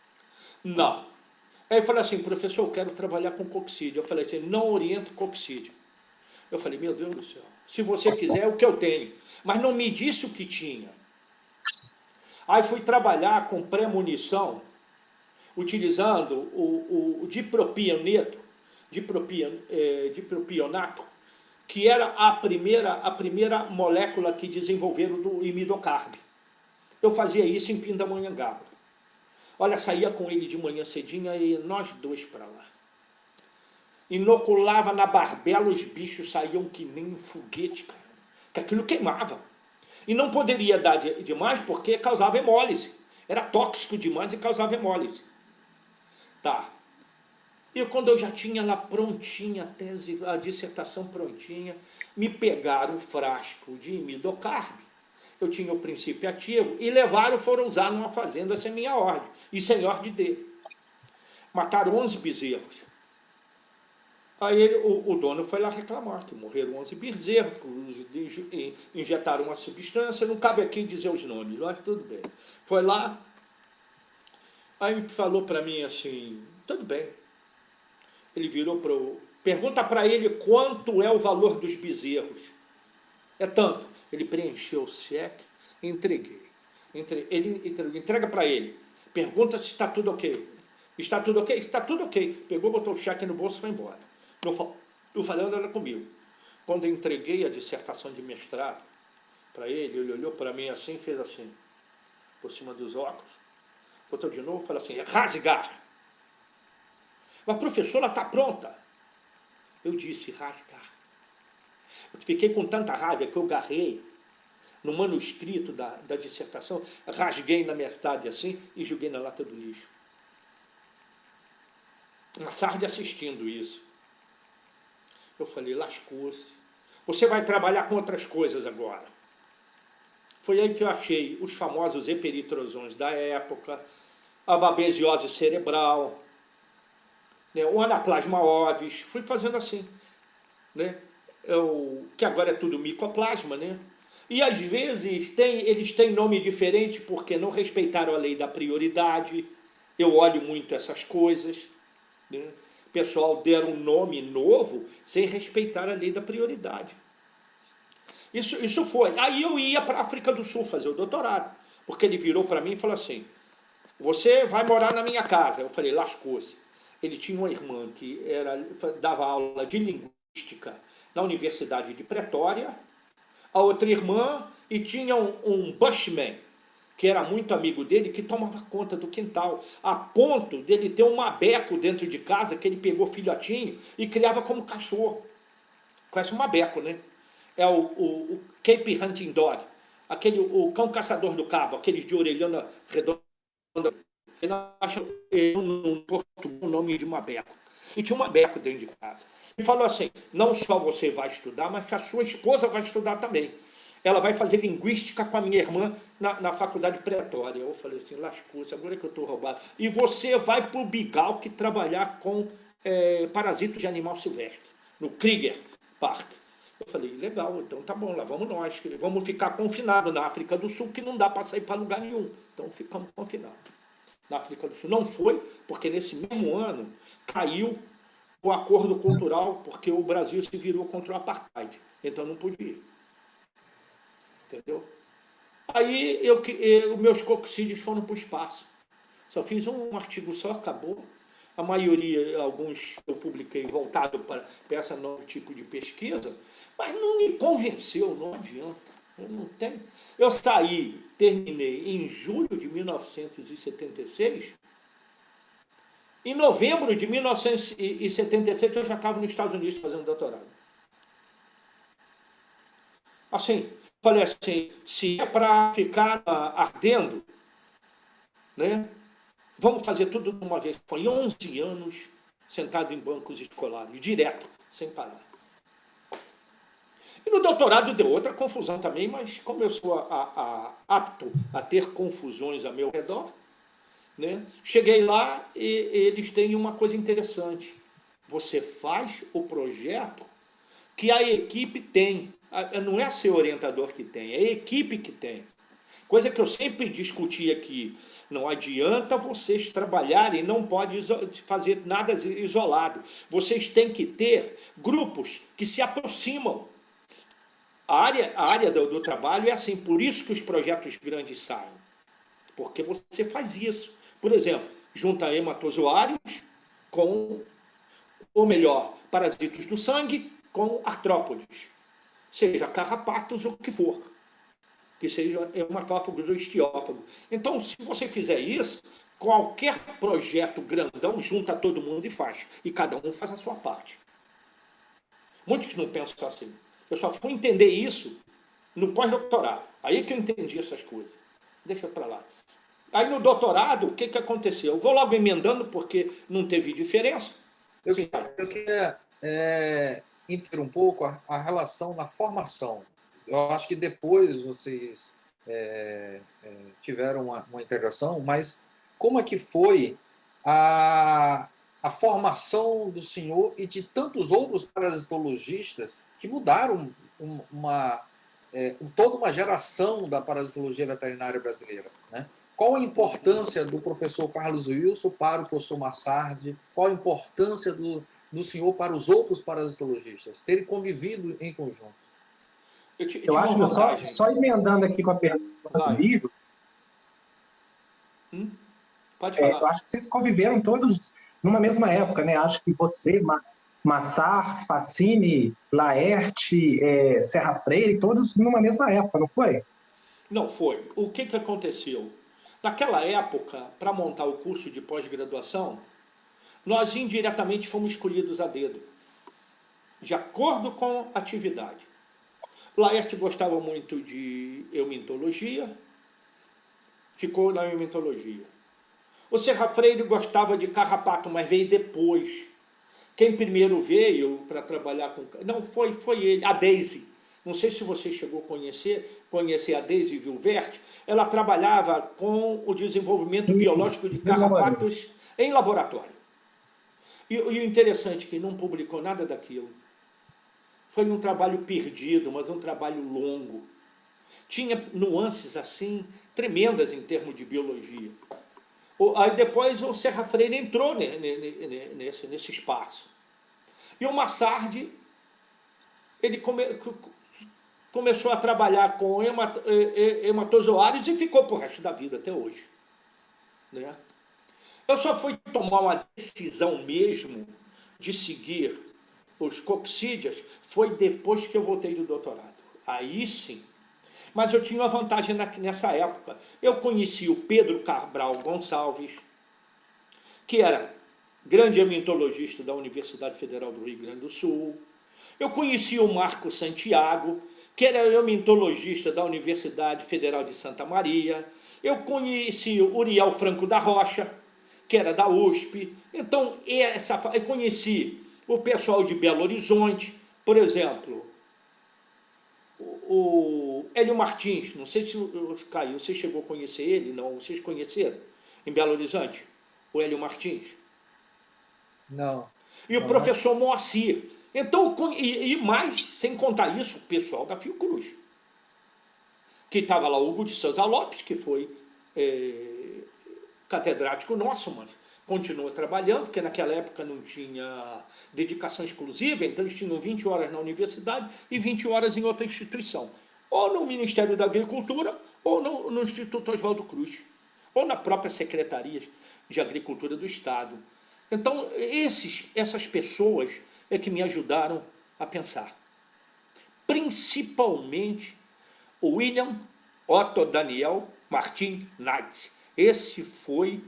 Speaker 2: não. Aí eu falei assim, professor, eu quero trabalhar com coxídeo. Eu falei assim, não oriento coxídeo. Eu falei, meu Deus do céu, se você quiser, é o que eu tenho. Mas não me disse o que tinha. Aí fui trabalhar com pré-munição, utilizando o dipropionato, que era a primeira molécula que desenvolveram do imidocarb. Eu fazia isso em Pindamonhangaba. Olha, saía com ele de manhã cedinho e nós dois para lá. Inoculava na barbela, os bichos saíam que nem um foguete, cara. Que aquilo queimava. E não poderia dar demais porque causava hemólise. Era tóxico demais e causava hemólise. Tá. E quando eu já tinha lá prontinha a tese, a dissertação prontinha, me pegaram o frasco de imidocarb. Eu tinha o princípio ativo e foram usar numa fazenda sem minha ordem e sem ordem dele. Mataram 11 bezerros. Aí o dono foi lá reclamar que morreram 11 bezerros, injetaram uma substância, não cabe aqui dizer os nomes, mas tudo bem. Foi lá, aí falou para mim assim, tudo bem. Ele virou para o... Pergunta para ele quanto é o valor dos bezerros. É tanto. Ele preencheu o cheque e entreguei. Entrega para ele. Pergunta se está tudo ok. Está tudo ok? Está tudo ok. Pegou, botou o cheque no bolso e foi embora. Eu falando era comigo. Quando eu entreguei a dissertação de mestrado para ele, ele olhou para mim assim, fez assim, por cima dos óculos, botou de novo e falou assim, rasgar. Mas professora, está pronta. Eu disse, rasgar. Eu fiquei com tanta raiva que eu garrei no manuscrito da dissertação, rasguei na metade assim e joguei na lata do lixo. Uma sarde assistindo isso. Eu falei, lascou-se. Você vai trabalhar com outras coisas agora. Foi aí que eu achei os famosos eperitrosões da época, a babesiose cerebral, né, o anaplasma ovis, fui fazendo assim, né? Que agora é tudo micoplasma, né? E às vezes eles têm nome diferente porque não respeitaram a lei da prioridade. Eu olho muito essas coisas, né? O pessoal deram um nome novo sem respeitar a lei da prioridade. Isso foi. Aí eu ia para a África do Sul fazer o doutorado, porque ele virou para mim e falou assim, você vai morar na minha casa. Eu falei, lascou-se. Ele tinha uma irmã que dava aula de linguística na Universidade de Pretória, a outra irmã, e tinha um bushman, que era muito amigo dele, que tomava conta do quintal, a ponto dele ter um mabeco dentro de casa, que ele pegou filhotinho e criava como cachorro. Conhece um mabeco, né? É o Cape Hunting Dog, o cão caçador do cabo, aqueles de orelhona redonda. Ele acha no português o nome de mabeco. E tinha um mabeco dentro de casa. E falou assim, não só você vai estudar, mas que a sua esposa vai estudar também. Ela vai fazer linguística com a minha irmã na faculdade pretória. Eu falei assim, lascou-se, agora é que eu estou roubado. E você vai para o Bigalk trabalhar com parasitos de animal silvestre, no Krieger Park. Eu falei, legal, então tá bom, lá vamos nós. Vamos ficar confinados na África do Sul, que não dá para sair para lugar nenhum. Então ficamos confinados na África do Sul. Não foi, porque nesse mesmo ano caiu o acordo cultural, porque o Brasil se virou contra o apartheid. Então não podia ir. Entendeu? Aí os meus coxídeos foram para o espaço. Só fiz um artigo só, acabou. A maioria, alguns eu publiquei voltado para esse novo tipo de pesquisa, mas não me convenceu, não adianta. Eu saí, terminei em julho de 1976. Em novembro de 1977 eu já estava nos Estados Unidos fazendo doutorado. Assim, falei assim, se é para ficar ardendo, né, vamos fazer tudo de uma vez. Foi 11 anos sentado em bancos escolares, direto, sem parar. E no doutorado deu outra confusão também, mas como eu sou apto a ter confusões a meu redor, né, cheguei lá e eles têm uma coisa interessante. Você faz o projeto que a equipe tem. Não é seu orientador que tem, é a equipe que tem. Coisa que eu sempre discuti aqui. Não adianta vocês trabalharem, não pode fazer nada isolado. Vocês têm que ter grupos que se aproximam. A área do trabalho é assim, por isso que os projetos grandes saem. Porque você faz isso. Por exemplo, junta hematozoários com, ou melhor, parasitos do sangue com artrópodes. Seja carrapatos ou o que for. Que seja hematófagos ou estiófagos. Então, se você fizer isso, qualquer projeto grandão junta todo mundo e faz. E cada um faz a sua parte. Muitos não pensam assim. Eu só fui entender isso no pós-doutorado. Aí que eu entendi essas coisas. Deixa para lá. Aí no doutorado, o que aconteceu? Eu vou logo emendando, porque não teve diferença.
Speaker 3: Eu queria entender um pouco a relação na formação. Eu acho que depois vocês tiveram uma integração, mas como é que foi a formação do senhor e de tantos outros parasitologistas que mudaram toda uma geração da parasitologia veterinária brasileira, né? Qual a importância do professor Carlos Wilson para o professor Massardi? Qual a importância do senhor para os outros parasitologistas? Terem convivido em conjunto.
Speaker 4: Eu acho que só emendando aqui com a pergunta do Lírio,
Speaker 2: pode falar.
Speaker 4: Eu acho que vocês conviveram todos numa mesma época, né? Acho que você, Massar, Facini, Laerte, Serra Freire, todos numa mesma época, não foi?
Speaker 2: Não foi. O que aconteceu? Naquela época, para montar o curso de pós-graduação, nós indiretamente fomos escolhidos a dedo, de acordo com a atividade. Laerte gostava muito de eumintologia, ficou na eumintologia. O Serra Freire gostava de carrapato, mas veio depois. Quem primeiro veio para trabalhar com... Não, foi ele, a Daisy. Não sei se você chegou a conhecer a Daisy Vilverte. Ela trabalhava com o desenvolvimento biológico de carrapatos em laboratório. E o interessante é que não publicou nada daquilo. Foi um trabalho perdido, mas um trabalho longo. Tinha nuances assim, tremendas em termos de biologia. Aí depois o Serra Freire entrou nesse espaço. E o Massardi, ele começou a trabalhar com hematozoários e ficou pro resto da vida, até hoje. Né? Eu só fui tomar uma decisão mesmo de seguir os coccídeas, foi depois que eu voltei do doutorado. Aí sim. Mas eu tinha uma vantagem nessa época. Eu conheci o Pedro Cabral Gonçalves, que era grande amintologista da Universidade Federal do Rio Grande do Sul. Eu conheci o Marco Santiago, que era amintologista da Universidade Federal de Santa Maria. Eu conheci o Uriel Franco da Rocha, que era da USP. Então, eu conheci o pessoal de Belo Horizonte, por exemplo, o Hélio Martins, não sei se, Caio, você chegou a conhecer ele, não? Vocês conheceram em Belo Horizonte? O Hélio Martins?
Speaker 3: Não.
Speaker 2: E o professor Moacir. Então, e mais, sem contar isso, o pessoal da Fiocruz. Que estava lá o Hugo de Souza Lopes, que foi catedrático nosso, mas continua trabalhando, porque naquela época não tinha dedicação exclusiva, então eles tinham 20 horas na universidade e 20 horas em outra instituição. Ou no Ministério da Agricultura, ou no Instituto Oswaldo Cruz, ou na própria Secretaria de Agricultura do Estado. Então, essas pessoas é que me ajudaram a pensar. Principalmente o William Otto Daniel Martin Knight. Esse foi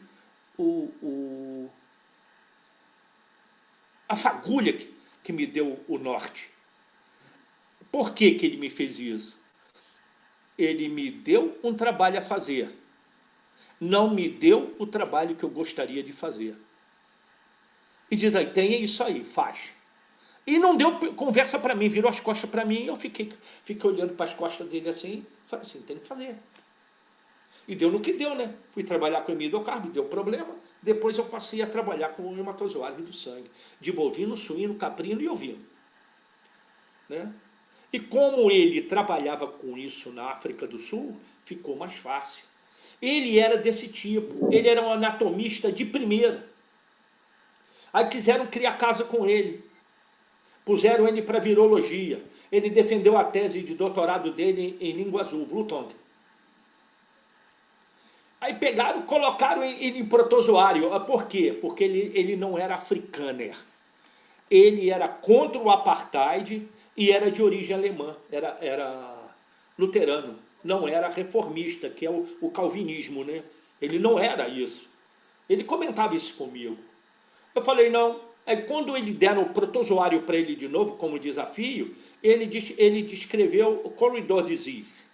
Speaker 2: a fagulha que me deu o norte. Por que ele me fez isso? Ele me deu um trabalho a fazer. Não me deu o trabalho que eu gostaria de fazer. E diz aí, tem isso aí, faz. E não deu conversa para mim, virou as costas para mim, e eu fiquei olhando para as costas dele assim, falei assim, tem que fazer. E deu no que deu, né? Fui trabalhar com hemidocarbo, deu problema. Depois eu passei a trabalhar com hematozoários do sangue, de bovino, suíno, caprino e ovino. né? E como ele trabalhava com isso na África do Sul, ficou mais fácil. Ele era desse tipo, ele era um anatomista de primeira. Aí quiseram criar casa com ele, puseram ele para virologia. Ele defendeu a tese de doutorado dele em língua azul, Blue Tongue. Aí pegaram, colocaram ele em protozoário. Por quê? Porque ele não era africaner. Ele era contra o apartheid e era de origem alemã. Era luterano. Não era reformista, que é o calvinismo, né? Ele não era isso. Ele comentava isso comigo. Eu falei, não. Aí quando ele deram o protozoário para ele de novo, como desafio, ele descreveu o Corridor Disease.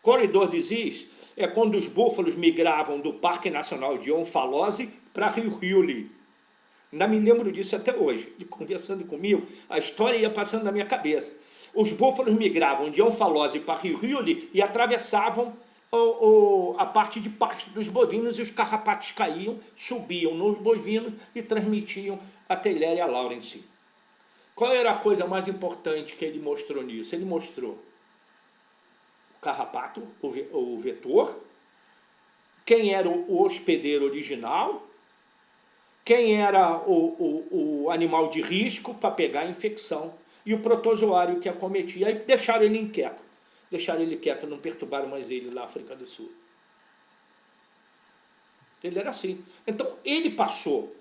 Speaker 2: Corridor Disease é quando os búfalos migravam do Parque Nacional de Omphalosi para Rio Hiuli. Ainda me lembro disso até hoje. Ele conversando comigo, a história ia passando na minha cabeça. Os búfalos migravam de Omphalosi para Rio Hiuli e atravessavam a parte de pasto dos bovinos e os carrapatos caíam, subiam nos bovinos e transmitiam a Theileria lawrenceii. Qual era a coisa mais importante que ele mostrou nisso? Ele mostrou carrapato, o vetor, quem era o hospedeiro original, quem era o animal de risco para pegar a infecção e o protozoário que acometia. Aí deixaram ele quieto, não perturbaram mais ele na África do Sul. Ele era assim. Então, ele passou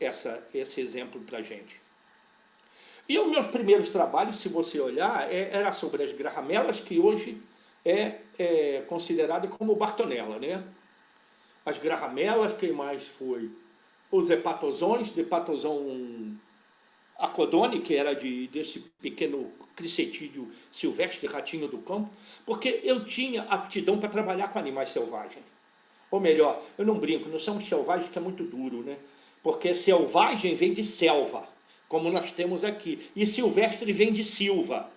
Speaker 2: esse exemplo para a gente. E os meus primeiros trabalhos, se você olhar, era sobre as grahamelas, que hoje é considerado como Bartonella, né? As grahamelas, quem mais foi? Os hepatozões, de hepatozão acodone, que era desse pequeno cricetídeo silvestre, ratinho do campo, porque eu tinha aptidão para trabalhar com animais selvagens. Ou melhor, eu não brinco, não somos selvagens, que é muito duro, né? Porque selvagem vem de selva, como nós temos aqui, e silvestre vem de silva.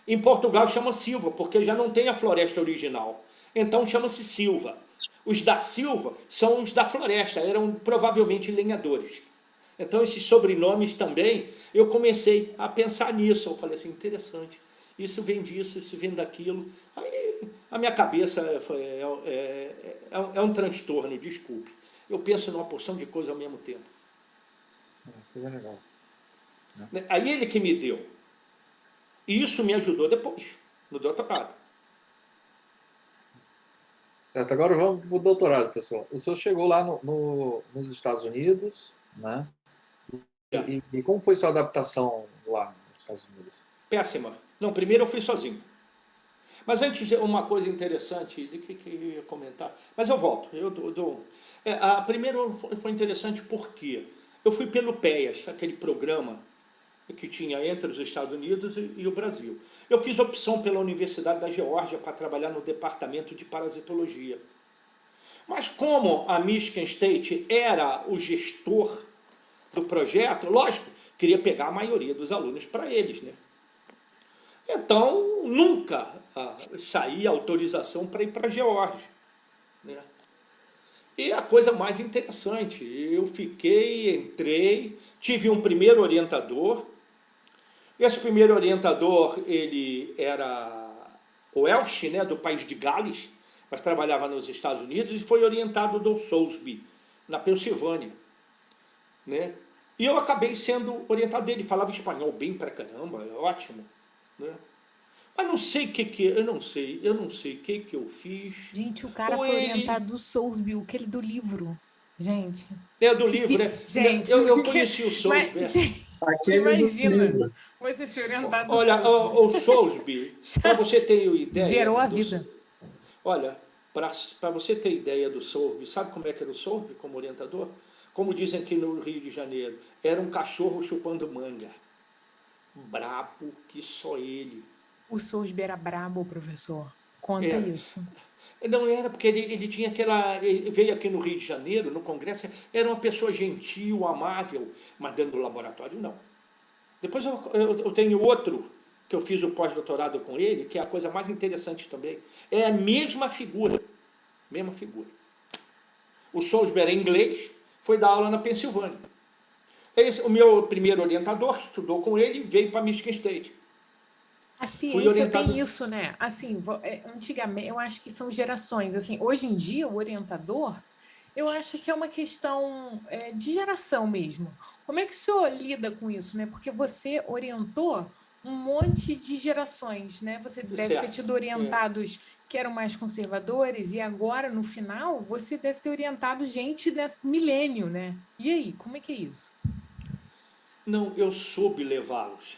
Speaker 2: Em Portugal chama silva, porque já não tem a floresta original. Então chama-se silva. Os da silva são os da floresta, eram provavelmente lenhadores. Então esses sobrenomes também, eu comecei a pensar nisso. Eu falei assim, interessante, isso vem disso, isso vem daquilo. Aí a minha cabeça é um transtorno, desculpe. Eu penso numa porção de coisas ao mesmo tempo.
Speaker 3: Isso é legal.
Speaker 2: Aí ele que me deu. E isso me ajudou depois, no doutorado.
Speaker 3: Certo, agora vamos para o doutorado, pessoal. O senhor chegou lá nos Estados Unidos, né? E como foi sua adaptação lá nos Estados Unidos?
Speaker 2: Péssima. Não, primeiro eu fui sozinho. Mas antes, uma coisa interessante, de que eu ia comentar, mas eu volto. Primeiro foi interessante porque eu fui pelo PEAS, aquele programa que tinha entre os Estados Unidos e o Brasil. Eu fiz opção pela Universidade da Geórgia para trabalhar no departamento de parasitologia. Mas como a Michigan State era o gestor do projeto, lógico, queria pegar a maioria dos alunos para eles, né? Então, nunca saía autorização para ir para a Geórgia, né? E a coisa mais interessante, eu entrei, tive um primeiro orientador. Esse primeiro orientador, ele era o Welsh, né, do país de Gales, mas trabalhava nos Estados Unidos, e foi orientado do Soulsby, na Pensilvânia, né? E eu acabei sendo orientado dele, falava espanhol bem pra caramba, ótimo, né? Mas não sei o que eu não sei o que eu fiz.
Speaker 1: Gente, o cara foi orientado do Soulsby, aquele do livro. Gente.
Speaker 2: É do livro, né?
Speaker 1: Gente,
Speaker 2: eu conheci o Soulsby.
Speaker 1: Você imagina você ser orientado do
Speaker 2: Olha,
Speaker 1: Soulsby.
Speaker 2: o Soulsby, para você ter ideia...
Speaker 1: Zerou a vida.
Speaker 2: Olha, para você ter ideia do Soulsby, sabe como é que era o Soulsby como orientador? Como dizem aqui no Rio de Janeiro, era um cachorro chupando manga. Brabo que só ele.
Speaker 1: O Soulsby era brabo, professor. Conta isso.
Speaker 2: Não era, porque ele tinha aquela... Ele veio aqui no Rio de Janeiro, no congresso, era uma pessoa gentil, amável, mas dentro do laboratório, não. Depois eu tenho outro, que eu fiz o pós-doutorado com ele, que é a coisa mais interessante também. É a mesma figura. Mesma figura. O Soulsby era inglês, foi dar aula na Pensilvânia. O meu primeiro orientador estudou com ele e veio para Michigan State.
Speaker 1: A
Speaker 2: Fui
Speaker 1: ciência
Speaker 2: orientado.
Speaker 1: tem isso, né? Assim, antigamente, eu acho que são gerações. Assim, hoje em dia, o orientador, eu acho que é uma questão de geração mesmo. Como é que o senhor lida com isso, né? Porque você orientou um monte de gerações, né? Você deve ter
Speaker 2: Certo.
Speaker 1: tido orientados que eram mais conservadores e agora, no final, você deve ter orientado gente desse milênio, né? E aí, como é que é isso?
Speaker 2: Não, eu soube levá-los.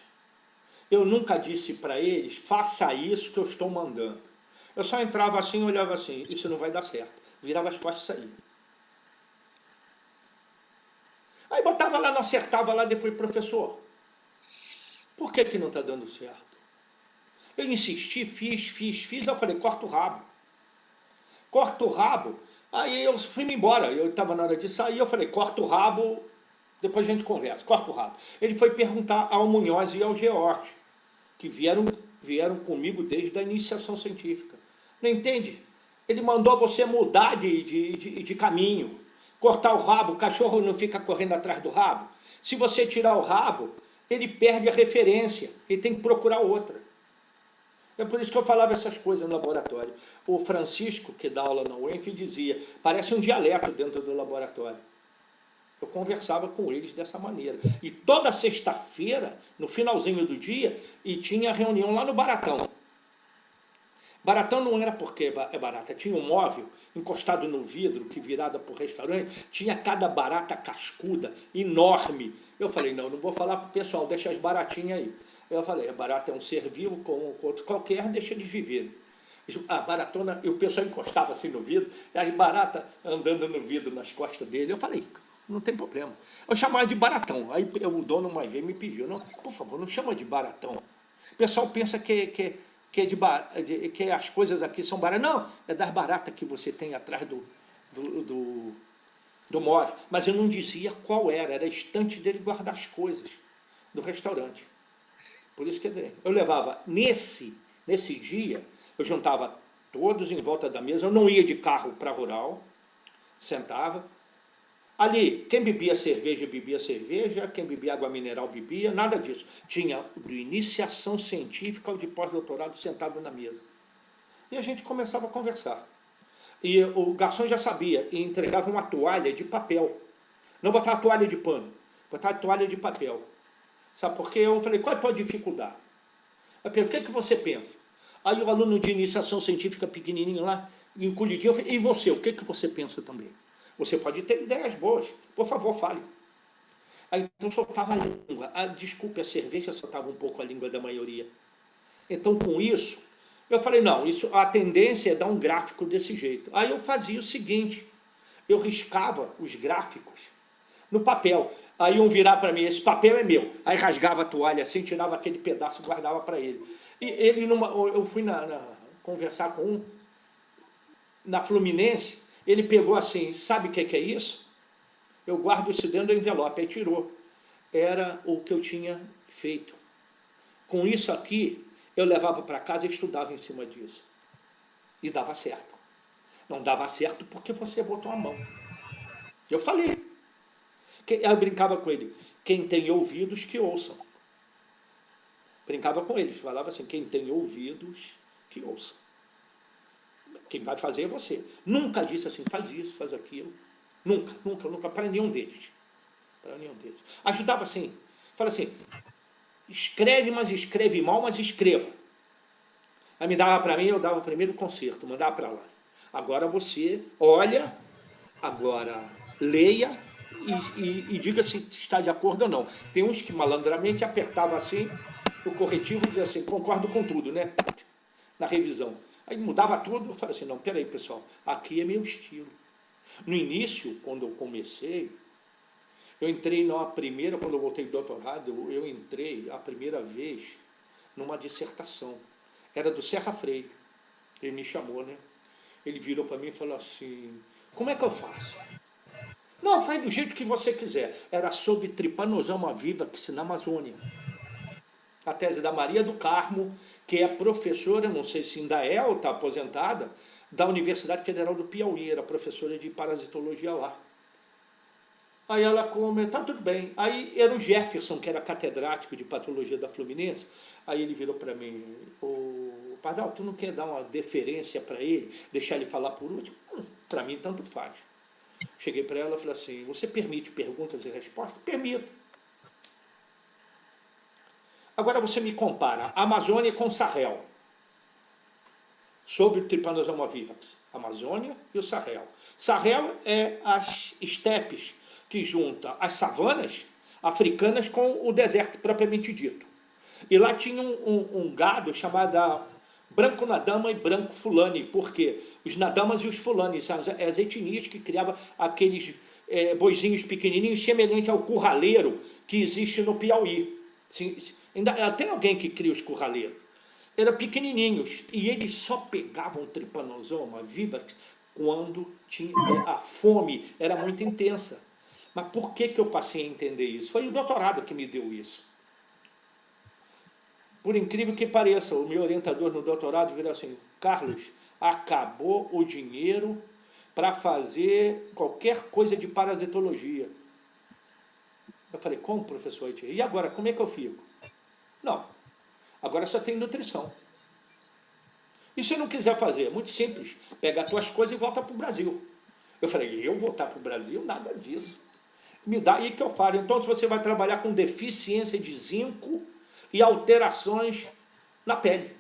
Speaker 2: Eu nunca disse para eles, faça isso que eu estou mandando. Eu só entrava assim e olhava assim, isso não vai dar certo. Virava as costas e saía. Aí botava lá, não acertava lá, depois, professor, por que não está dando certo? Eu insisti, fiz, eu falei, corta o rabo. Corta o rabo. Aí eu fui-me embora, eu estava na hora de sair, eu falei, corta o rabo, depois a gente conversa, corta o rabo. Ele foi perguntar ao Munhoz e ao George, que vieram comigo desde a iniciação científica. Não entende? Ele mandou você mudar de caminho, cortar o rabo, o cachorro não fica correndo atrás do rabo. Se você tirar o rabo, ele perde a referência, ele tem que procurar outra. É por isso que eu falava essas coisas no laboratório. O Francisco, que dá aula na UENF, dizia, parece um dialeto dentro do laboratório. Eu conversava com eles dessa maneira. E toda sexta-feira, no finalzinho do dia, e tinha reunião lá no Baratão. Baratão não era porque é barata, tinha um móvel encostado no vidro, que virada para o restaurante, tinha cada barata cascuda, enorme. Eu falei, não vou falar para o pessoal, deixa as baratinhas aí. Eu falei, a barata é um ser vivo, como outro qualquer, deixa eles viverem. A baratona, e o pessoal encostava assim no vidro, e as baratas andando no vidro nas costas dele. Eu falei, não tem problema. Eu chamava de baratão. Aí o dono mais veio me pediu, não, por favor, não chama de baratão. O pessoal pensa que as coisas aqui são baratas. Não, é das baratas que você tem atrás do móvel. Mas eu não dizia qual era a estante dele guardar as coisas do restaurante. Por isso que eu levava, nesse dia, eu juntava todos em volta da mesa, eu não ia de carro para rural, sentava. Ali, quem bebia cerveja, quem bebia água mineral, bebia, nada disso. Tinha de iniciação científica ou de pós-doutorado sentado na mesa. E a gente começava a conversar. E o garçom já sabia, e entregava uma toalha de papel. Não botava toalha de pano, botava toalha de papel. Sabe por quê? Eu falei, qual é a tua dificuldade? Eu falei, o que é que você pensa? Aí o aluno de iniciação científica pequenininho lá, encolhidinho, eu falei, e você, o que é que você pensa também? Você pode ter ideias boas, por favor, fale. Aí então soltava a língua. Desculpe, a cerveja soltava um pouco a língua da maioria. Então, com isso, eu falei, não, a tendência é dar um gráfico desse jeito. Aí eu fazia o seguinte, eu riscava os gráficos no papel. Aí iam virar para mim, esse papel é meu. Aí rasgava a toalha assim, tirava aquele pedaço e guardava para ele. E ele, eu fui conversar com um, na Fluminense, ele pegou assim, sabe o que é isso? Eu guardo isso dentro do envelope. Aí tirou. Era o que eu tinha feito. Com isso aqui, eu levava para casa e estudava em cima disso. E dava certo. Não dava certo porque você botou a mão. Eu falei. Eu brincava com ele. Quem tem ouvidos, que ouçam. Brincava com eles. Falava assim, quem tem ouvidos, que ouça. Quem vai fazer é você. Nunca disse assim, faz isso, faz aquilo. Nunca, para nenhum deles. Para nenhum deles. Ajudava assim. Fala assim, escreve, mas escreve mal, mas escreva. Aí me dava para mim, eu dava o primeiro concerto, mandava para lá. Agora você olha, agora leia e diga se está de acordo ou não. Tem uns que malandramente apertava assim, o corretivo dizia assim, concordo com tudo, né? Na revisão. Aí mudava tudo, eu falei assim, não, peraí pessoal, aqui é meu estilo. No início, quando eu comecei, eu entrei na primeira, quando eu voltei do doutorado, eu entrei a primeira vez numa dissertação. Era do Serra Freire. Ele me chamou, né? Ele virou para mim e falou assim, como é que eu faço? Não, faz do jeito que você quiser. Era sobre Trypanosoma vivax na Amazônia. A tese da Maria do Carmo, que é professora, não sei se ainda é ou está aposentada, da Universidade Federal do Piauí, era professora de parasitologia lá. Aí ela comentou, tá tudo bem. Aí era o Jefferson, que era catedrático de patologia da Fluminense. Aí ele virou para mim, ô Pardal, tu não quer dar uma deferência para ele, deixar ele falar por último? Para mim, tanto faz. Cheguei para ela e falei assim, você permite perguntas e respostas? Permito. Agora você me compara a Amazônia com Sahel, sobre o Trypanosoma vivax. Amazônia e o Sahel. Sahel é as estepes que junta as savanas africanas com o deserto propriamente dito. E lá tinha um gado chamado branco nadama e branco fulani, porque os nadamas e os fulanis são as etnias que criavam aqueles boizinhos pequenininhos, semelhante ao curraleiro que existe no Piauí. Ainda tem alguém que cria os curraleiros. Eram pequenininhos e eles só pegavam Trypanosoma vivax quando a fome era muito intensa. Mas por que eu passei a entender isso? Foi o doutorado que me deu isso. Por incrível que pareça, o meu orientador no doutorado virou assim, Carlos, acabou o dinheiro para fazer qualquer coisa de parasitologia. Eu falei, como, professor? E agora, como é que eu fico? Não, agora só tem nutrição. E se eu não quiser fazer? É muito simples. Pega as tuas coisas e volta para o Brasil. Eu falei, eu voltar para o Brasil? Nada disso. Me dá aí que eu falo. Então, se você vai trabalhar com deficiência de zinco e alterações na pele.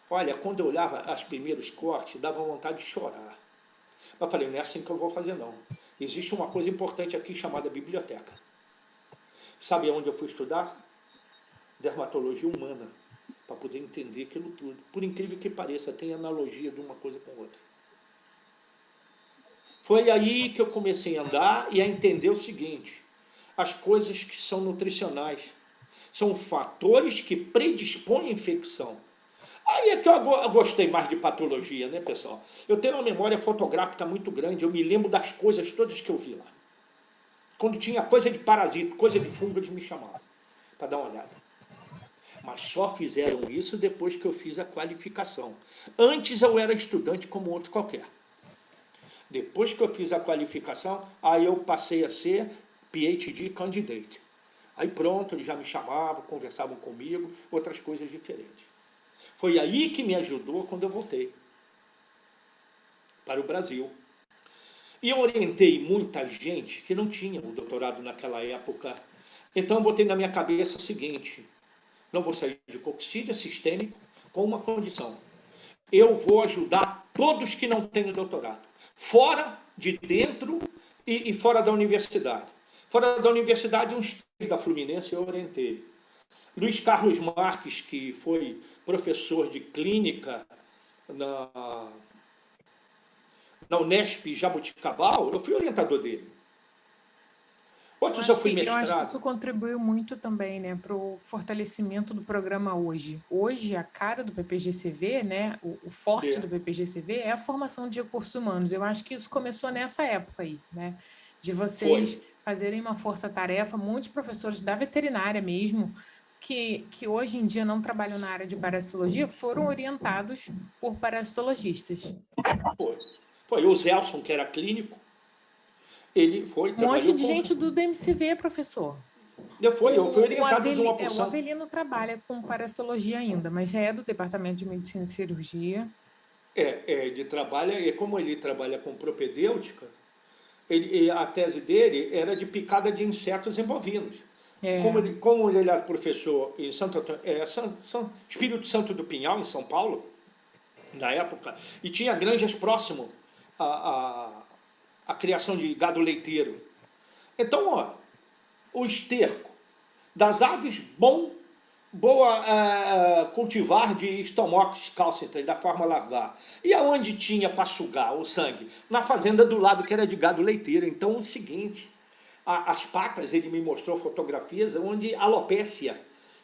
Speaker 2: Olha, quando eu olhava os primeiros cortes, dava vontade de chorar. Eu falei, não é assim que eu vou fazer, não. Existe uma coisa importante aqui chamada biblioteca. Sabe onde eu fui estudar? Dermatologia humana, para poder entender aquilo tudo. Por incrível que pareça, tem analogia de uma coisa com outra. Foi aí que eu comecei a andar e a entender o seguinte, as coisas que são nutricionais são fatores que predispõem à infecção. Aí é que eu gostei mais de patologia, né, pessoal? Eu tenho uma memória fotográfica muito grande, eu me lembro das coisas todas que eu vi lá. Quando tinha coisa de parasito, coisa de fungo, eles me chamavam para dar uma olhada. Mas só fizeram isso depois que eu fiz a qualificação. Antes eu era estudante como outro qualquer. Depois que eu fiz a qualificação, aí eu passei a ser PhD candidate. Aí pronto, eles já me chamavam, conversavam comigo, outras coisas diferentes. Foi aí que me ajudou quando eu voltei para o Brasil. E eu orientei muita gente que não tinha o doutorado naquela época. Então eu botei na minha cabeça o seguinte, não vou sair de coccídia sistêmico com uma condição. Eu vou ajudar todos que não têm doutorado. Fora, de dentro e fora da universidade. Fora da universidade, uns da Fluminense eu orientei. Luiz Carlos Marques, que foi professor de clínica na Unesp Jaboticabal, eu fui orientador dele. Outros eu fui mestrado.
Speaker 1: Eu acho que isso contribuiu muito também, né, para o fortalecimento do programa hoje. Hoje, a cara do PPGCV, né, o forte do PPGCV é a formação de recursos humanos. Eu acho que isso começou nessa época aí, né, de vocês fazerem uma força-tarefa. Muitos professores da veterinária mesmo, que hoje em dia não trabalham na área de parasitologia, foram orientados por parasitologistas.
Speaker 2: Foi o Zelson, que era clínico. Ele foi,
Speaker 1: um monte de gente do DMCV, professor.
Speaker 2: Eu fui orientado de uma porção.
Speaker 1: O Avelino trabalha com parasitologia ainda, mas já é do Departamento de Medicina e Cirurgia.
Speaker 2: Ele trabalha, e como ele trabalha com propedêutica, a tese dele era de picada de insetos em bovinos. Como ele era professor em Espírito Santo do Pinhal, em São Paulo, na época, e tinha granjas próximo a criação de gado leiteiro. Então, o esterco das aves, boa cultivar de Stomox calcitrans, da forma larvar. E aonde tinha para sugar o sangue? Na fazenda do lado, que era de gado leiteiro. Então, o seguinte, as patas, ele me mostrou fotografias onde alopécia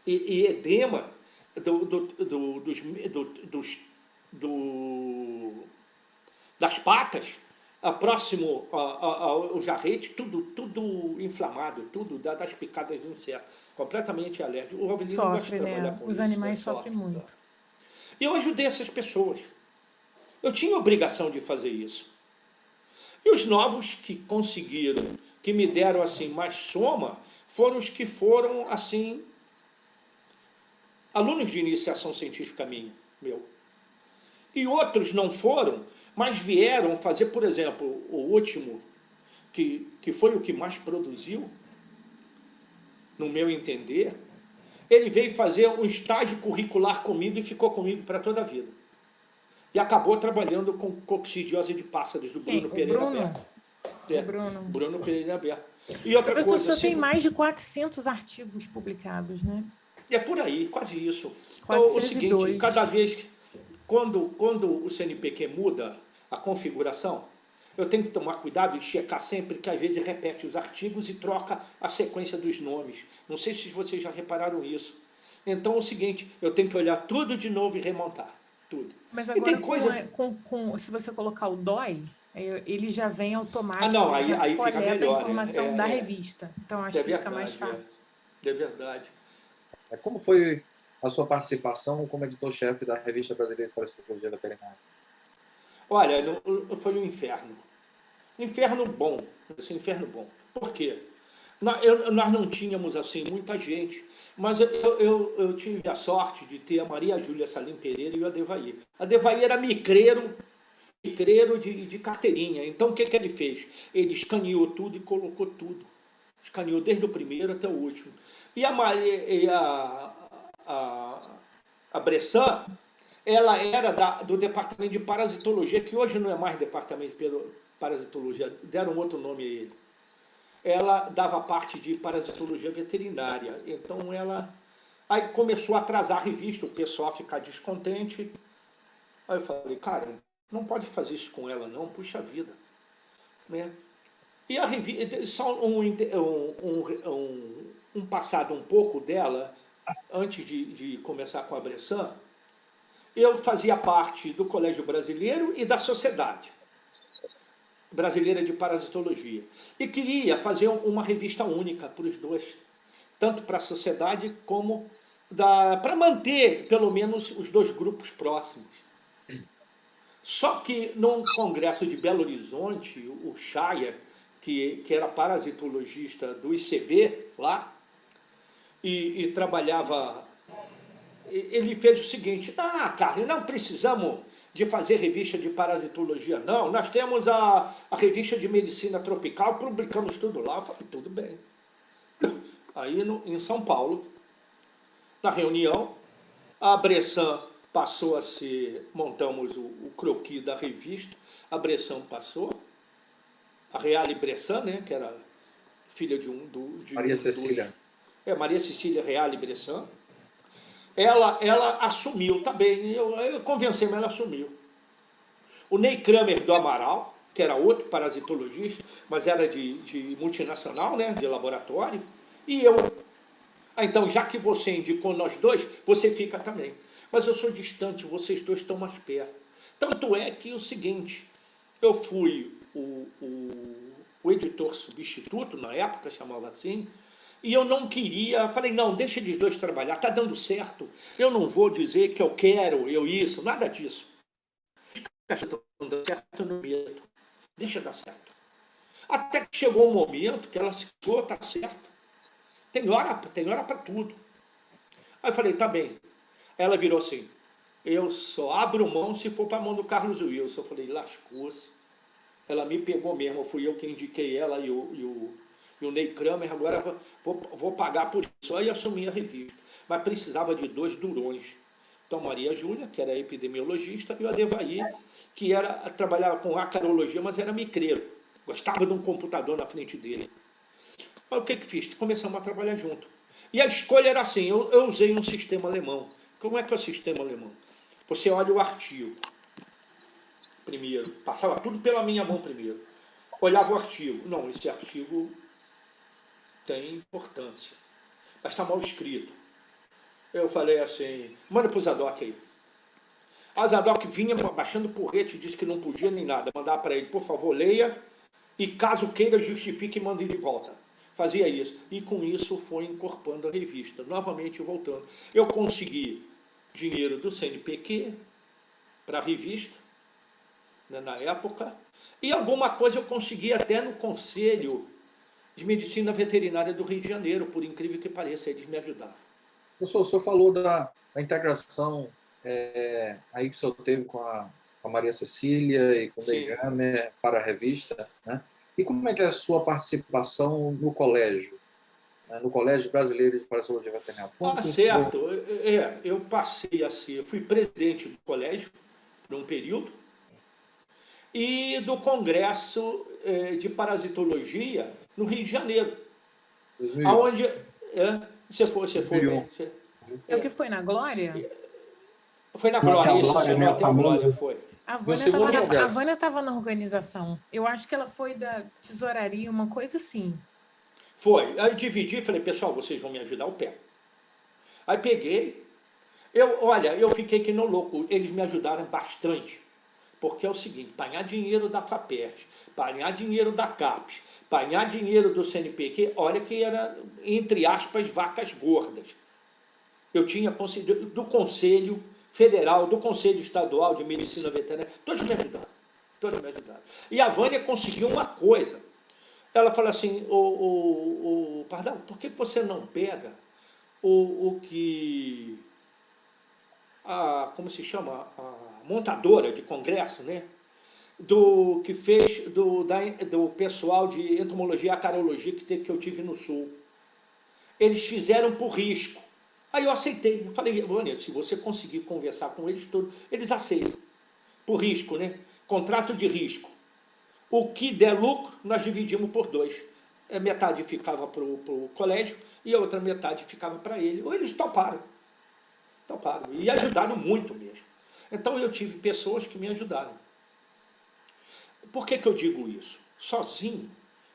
Speaker 2: e edema das patas, próximo ao jarrete, tudo inflamado, tudo das picadas de inseto, completamente alérgico. O Avelino gosta de trabalhar com isso.
Speaker 1: Os animais sofrem muito.
Speaker 2: E eu ajudei essas pessoas. Eu tinha obrigação de fazer isso. E os novos que conseguiram, que me deram assim mais soma, foram os que foram assim alunos de iniciação científica meu. E outros não foram, mas vieram fazer, por exemplo, o último, que foi o que mais produziu, no meu entender, ele veio fazer um estágio curricular comigo e ficou comigo para toda a vida. E acabou trabalhando com coccidiose de pássaros, do Bruno Pereira Berto.
Speaker 1: O Bruno.
Speaker 2: Bruno Pereira Berto. E outra
Speaker 1: Professor,
Speaker 2: coisa...
Speaker 1: o senhor tem mais de 400 artigos publicados, né?
Speaker 2: É por aí, quase isso.
Speaker 1: 402.
Speaker 2: O seguinte, cada vez... Quando o CNPq muda a configuração, eu tenho que tomar cuidado e checar sempre que às vezes repete os artigos e troca a sequência dos nomes. Não sei se vocês já repararam isso. Então é o seguinte, eu tenho que olhar tudo de novo e remontar. Tudo.
Speaker 1: Mas
Speaker 2: E
Speaker 1: agora,
Speaker 2: tem coisa...
Speaker 1: se você colocar o DOI, ele já vem automático,
Speaker 2: não,
Speaker 1: ele já
Speaker 2: aí fica
Speaker 1: coleta
Speaker 2: melhor,
Speaker 1: a informação da revista. Então, acho que fica mais fácil.
Speaker 2: É verdade.
Speaker 3: Como foi a sua participação como editor-chefe da Revista Brasileira de Parasitologia Veterinária?
Speaker 2: Olha, foi um inferno. Inferno bom. Assim, inferno bom. Por quê? Nós não tínhamos assim muita gente, mas eu tive a sorte de ter a Maria Júlia Salim Pereira e o Adevair. Adevair era micreiro de carteirinha. Então o que ele fez? Ele escaneou tudo e colocou tudo. Escaneou desde o primeiro até o último. E a Bressan, ela era do departamento de parasitologia, que hoje não é mais departamento de parasitologia, deram outro nome a ele. Ela dava parte de parasitologia veterinária. Então ela... Aí começou a atrasar a revista, o pessoal a ficar descontente. Aí eu falei, cara, não pode fazer isso com ela não, puxa vida. Né? E a revista, só um passado um pouco dela, antes de começar com a Bressan, eu fazia parte do Colégio Brasileiro e da Sociedade Brasileira de Parasitologia. E queria fazer uma revista única para os dois, tanto para a sociedade como para manter, pelo menos, os dois grupos próximos. Só que num congresso de Belo Horizonte, o Shire, que era parasitologista do ICB lá, e trabalhava... Ele fez o seguinte, Carlos, não precisamos de fazer revista de parasitologia, não. Nós temos a revista de medicina tropical, publicamos tudo lá. Eu falei, tudo bem. Aí, em São Paulo, na reunião, a Bressan passou a ser... Montamos o croquis da revista, a Bressan passou, a Reale Bressan, né, que era filha de
Speaker 3: Maria Cecília.
Speaker 2: Maria Cecília Reale Bressan. Ela assumiu, tá bem, eu convenci, mas ela assumiu. O Ney Kramer do Amaral, que era outro parasitologista, mas era de multinacional, né, de laboratório, e eu. Então, já que você indicou nós dois, você fica também. Mas eu sou distante, vocês dois estão mais perto. Tanto é que o seguinte, eu fui o editor substituto, na época chamava assim, e eu não queria, falei, não, deixa eles dois trabalhar, está dando certo. Eu não vou dizer que eu quero, isso, nada disso. Está dando certo no medo. Deixa dar certo. Até que chegou um momento que ela se falou, está certo. Tem hora para tudo. Aí eu falei, tá bem. Ela virou assim, eu só abro mão se for para a mão do Carlos Wilson. Eu falei, lascou-se. Ela me pegou mesmo, fui eu quem indiquei ela e o Ney Kramer, agora vou pagar por isso. Aí assumi a revista. Mas precisava de dois durões. Então, Maria Júlia, que era epidemiologista, e o Adevair, que trabalhava com acarologia, mas era micreiro. Gostava de um computador na frente dele. Aí o que fiz? Começamos a trabalhar junto. E a escolha era assim, eu usei um sistema alemão. Como é que é o sistema alemão? Você olha o artigo primeiro, passava tudo pela minha mão primeiro. Olhava o artigo. Não, esse artigo tem importância, mas está mal escrito. Eu falei assim, manda para o Zadok aí. A Zadok vinha baixando porrete, disse que não podia nem nada. Mandava para ele, por favor, leia, e caso queira, justifique e mande de volta. Fazia isso. E com isso foi incorporando a revista. Novamente voltando. Eu consegui dinheiro do CNPq para a revista, né, na época, E alguma coisa eu consegui até no Conselho de Medicina Veterinária do Rio de Janeiro, por incrível que pareça, eles me ajudavam.
Speaker 3: Professor, o senhor falou da integração aí que o senhor teve com a Maria Cecília e com o
Speaker 2: Sim.
Speaker 3: Dejame para a revista, né? E como é que é a sua participação no colégio, né? No Colégio Brasileiro de Parasitologia Veterinária? Quando que o senhor...
Speaker 2: Certo. Eu passei a ser, fui presidente do colégio por um período, e do Congresso de Parasitologia no Rio de Janeiro,
Speaker 3: 2001.
Speaker 2: aonde você foi bem.
Speaker 3: 2001.
Speaker 1: É o que foi na Glória?
Speaker 2: Foi na
Speaker 4: No Hotel
Speaker 2: Glória, isso,
Speaker 4: Glória,
Speaker 2: no
Speaker 4: né? O
Speaker 2: Hotel Glória,
Speaker 4: famoso.
Speaker 2: foi.
Speaker 1: A
Speaker 3: Meu
Speaker 1: Vânia
Speaker 3: segundo
Speaker 1: estava
Speaker 3: congresso.
Speaker 1: na organização. Eu acho que ela foi da tesouraria, uma coisa assim.
Speaker 2: Foi. Aí dividi, falei, pessoal, vocês vão me ajudar, eu pego. Aí peguei, olha, eu fiquei que não louco, eles me ajudaram bastante. Porque é o seguinte, apanhar dinheiro da FAPERJ, apanhar dinheiro da CAPES, apanhar dinheiro do CNPq, olha que era, entre aspas, vacas gordas. Eu tinha do Conselho Federal, do Conselho Estadual de Medicina Veterinária, todos me ajudaram. Todos me ajudaram. E a Vânia conseguiu uma coisa. Ela falou assim, o Pardal, por que você não pega o que como se chama, a montadora de congresso, né? Do que fez do pessoal de entomologia e acarologia que eu tive no Sul. Eles fizeram por risco. Aí eu aceitei. Eu falei, Vânia, se você conseguir conversar com eles todos, eles aceitam. Por risco, né? Contrato de risco. O que der lucro, nós dividimos por 2. Metade ficava para o colégio e a outra metade ficava para ele. Ou eles toparam. Toparam. E ajudaram muito mesmo. Então eu tive pessoas que me ajudaram. Por que eu digo isso? Sozinho,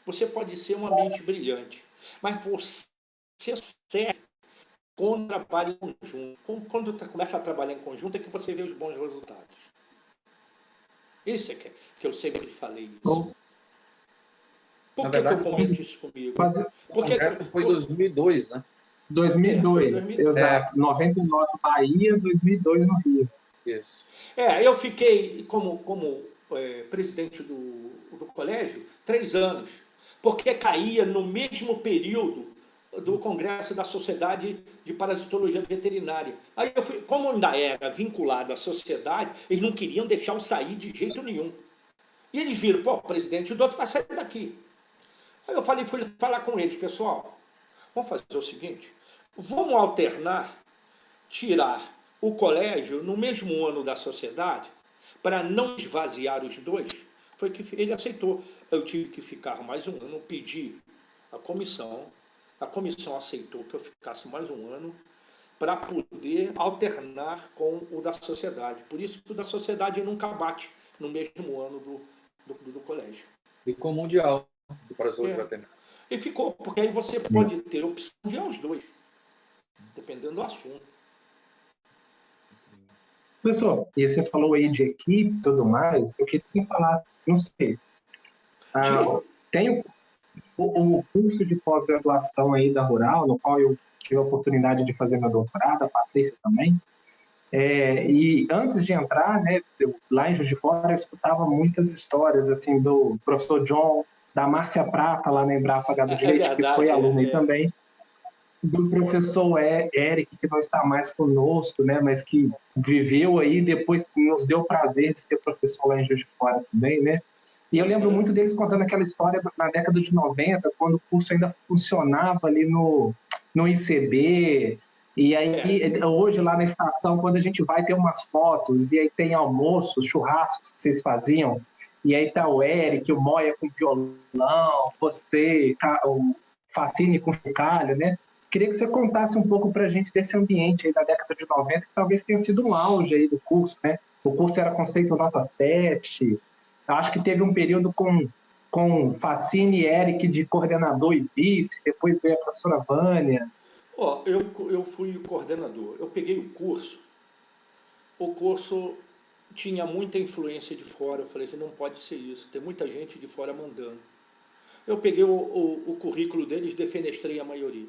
Speaker 2: você pode ser uma mente brilhante, mas você serve quando trabalha em conjunto. Quando começa a trabalhar em conjunto é que você vê os bons resultados. Isso é que eu sempre falei isso. Por que eu comento isso comigo?
Speaker 3: O congresso foi em 2002, né?
Speaker 4: 2002,
Speaker 2: Foi 2000.
Speaker 4: exato. 99 Bahia, 2002 no Rio.
Speaker 3: Isso.
Speaker 2: Eu fiquei como presidente do colégio 3 anos, porque caía no mesmo período do Congresso da Sociedade de Parasitologia Veterinária. Aí eu fui, como ainda era vinculado à sociedade, eles não queriam deixar eu sair de jeito nenhum. E eles viram, pô, presidente, o doutor vai sair daqui. Aí eu fui falar com eles, pessoal, vamos fazer o seguinte, vamos alternar, tirar o colégio no mesmo ano da sociedade, para não esvaziar os dois. Foi que ele aceitou. Eu tive que ficar mais um ano, pedi a comissão aceitou que eu ficasse mais um ano para poder alternar com o da sociedade. Por isso que o da sociedade nunca bate no mesmo ano do colégio.
Speaker 3: E com o Mundial do Parasitologia Veterinária.
Speaker 2: E ficou, porque aí você pode ter a opção de ir aos dois, dependendo do assunto.
Speaker 4: Professor, e você falou aí de equipe e tudo mais, eu queria que você falasse, não sei, tem o curso de pós-graduação aí da Rural, no qual eu tive a oportunidade de fazer meu doutorado, a Patrícia também, e antes de entrar, né, lá em Juiz de Fora, eu escutava muitas histórias, assim, do professor John, da Márcia Prata, lá na Embrapa Gado de Leite, que foi aluna aí também, do professor Eric, que não está mais conosco, né, mas que viveu aí, depois nos deu o prazer de ser professor lá em Juiz de Fora também, né? E eu lembro muito deles contando aquela história na década de 90, quando o curso ainda funcionava ali no ICB, e aí hoje lá na estação, quando a gente vai ter umas fotos, e aí tem almoços, churrascos que vocês faziam, e aí tá o Eric, o Moia com violão, você, o Facine com chocalho, né? Queria que você contasse um pouco para a gente desse ambiente aí da década de 90, que talvez tenha sido um auge aí do curso, né? O curso era conceito nota 7, eu acho que teve um período com Facine e Eric de coordenador e vice, depois veio a professora Vânia.
Speaker 2: Eu fui coordenador, eu peguei o curso tinha muita influência de fora, eu falei assim, não pode ser isso, tem muita gente de fora mandando. Eu peguei o currículo deles, defenestrei a maioria.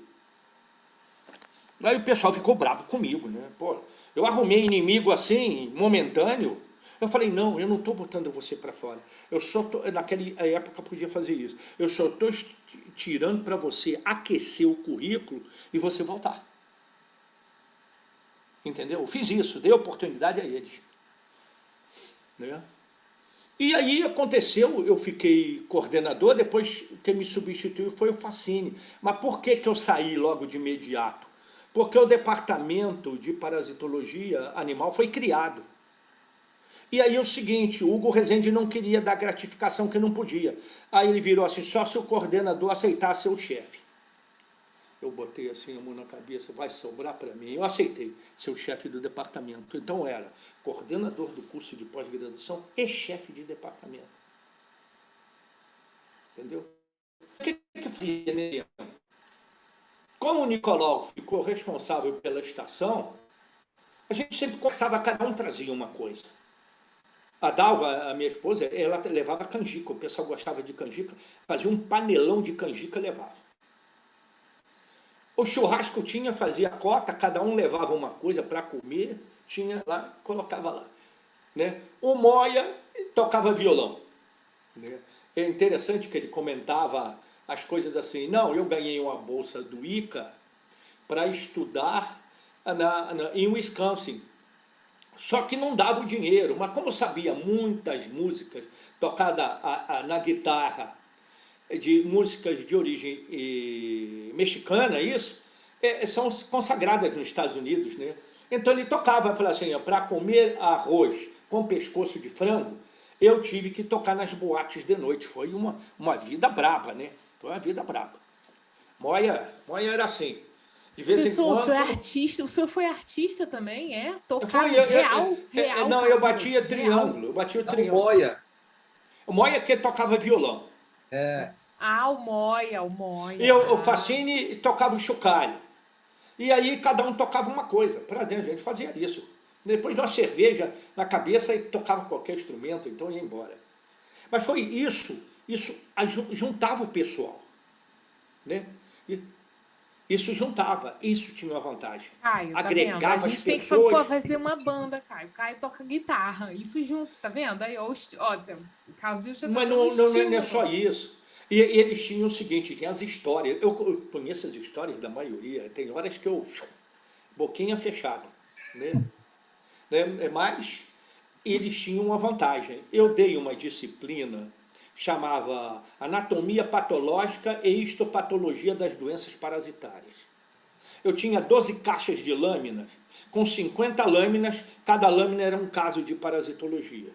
Speaker 2: Aí o pessoal ficou bravo comigo, né? Pô, eu arrumei inimigo assim, momentâneo, Eu falei, não, eu não estou botando você para fora. Eu só naquela época podia fazer isso. Eu só estou tirando para você aquecer o currículo e você voltar. Entendeu? Eu fiz isso, dei oportunidade a eles. Né? E aí aconteceu, eu fiquei coordenador, depois quem me substituiu foi o Facine. Mas por que eu saí logo de imediato? Porque o departamento de parasitologia animal foi criado. E aí é o seguinte, o Hugo Rezende não queria dar gratificação que não podia. Aí ele virou assim, só se o coordenador aceitar ser o chefe. Eu botei assim a mão na cabeça, vai sobrar para mim. Eu aceitei ser o chefe do departamento. Então era coordenador do curso de pós-graduação e chefe de departamento. Entendeu? O que eu fazia, né? Como o Nicolau ficou responsável pela estação, a gente sempre conversava, cada um trazia uma coisa. A Dalva, a minha esposa, ela levava canjica, o pessoal gostava de canjica, fazia um panelão de canjica e levava. O churrasco tinha, fazia cota, cada um levava uma coisa para comer, tinha lá, colocava lá. Né? O Moia tocava violão. Né? É interessante que ele comentava as coisas assim, não, eu ganhei uma bolsa do ICA para estudar em Wisconsin. Só que não dava o dinheiro, mas como eu sabia muitas músicas tocadas na guitarra, de músicas de origem mexicana, isso, são consagradas nos Estados Unidos, né? Então ele tocava, falava assim, para comer arroz com pescoço de frango, eu tive que tocar nas boates de noite. Foi uma vida braba, né? Foi uma vida braba. Moia era assim. De vez em quando...
Speaker 1: O senhor é artista, o senhor foi artista também, é? Tocava real.
Speaker 2: Não, eu batia triângulo, eu batia o triângulo.
Speaker 3: Moia.
Speaker 2: O Moia que tocava violão.
Speaker 1: O Moia.
Speaker 2: E o Facine tocava o chocalho. E aí cada um tocava uma coisa. Para dentro, a gente fazia isso. Depois de uma cerveja na cabeça e tocava qualquer instrumento, então ia embora. Mas foi isso juntava o pessoal. Né? Isso juntava, isso tinha uma vantagem.
Speaker 1: Caio,
Speaker 2: agregava
Speaker 1: tá
Speaker 2: as pessoas.
Speaker 1: A gente tem que fazer uma banda, Caio. Caio toca guitarra, isso junto, tá vendo? Aí, ó, o Carlos já tá.
Speaker 2: Mas não é só isso. E eles tinham o seguinte, tinha as histórias. Eu conheço as histórias da maioria, tem horas que eu... boquinha fechada. Né? Mas eles tinham uma vantagem. Eu dei uma disciplina, chamava Anatomia Patológica e Histopatologia das Doenças Parasitárias. Eu tinha 12 caixas de lâminas, com 50 lâminas, cada lâmina era um caso de parasitologia.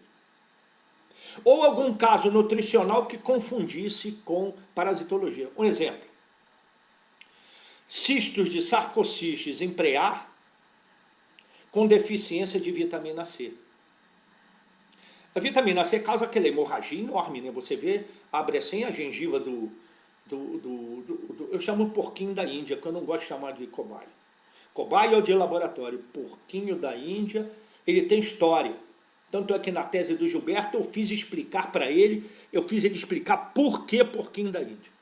Speaker 2: Ou algum caso nutricional que confundisse com parasitologia. Um exemplo. Cistos de sarcocistes em preá com deficiência de vitamina C. A vitamina C causa aquela hemorragia enorme, né? Você vê, abre assim a gengiva eu chamo porquinho da Índia, que eu não gosto de chamar de cobaia. Cobaia é o de laboratório. Porquinho da Índia, ele tem história. Tanto é que na tese do Gilberto eu fiz ele explicar por que porquinho da Índia.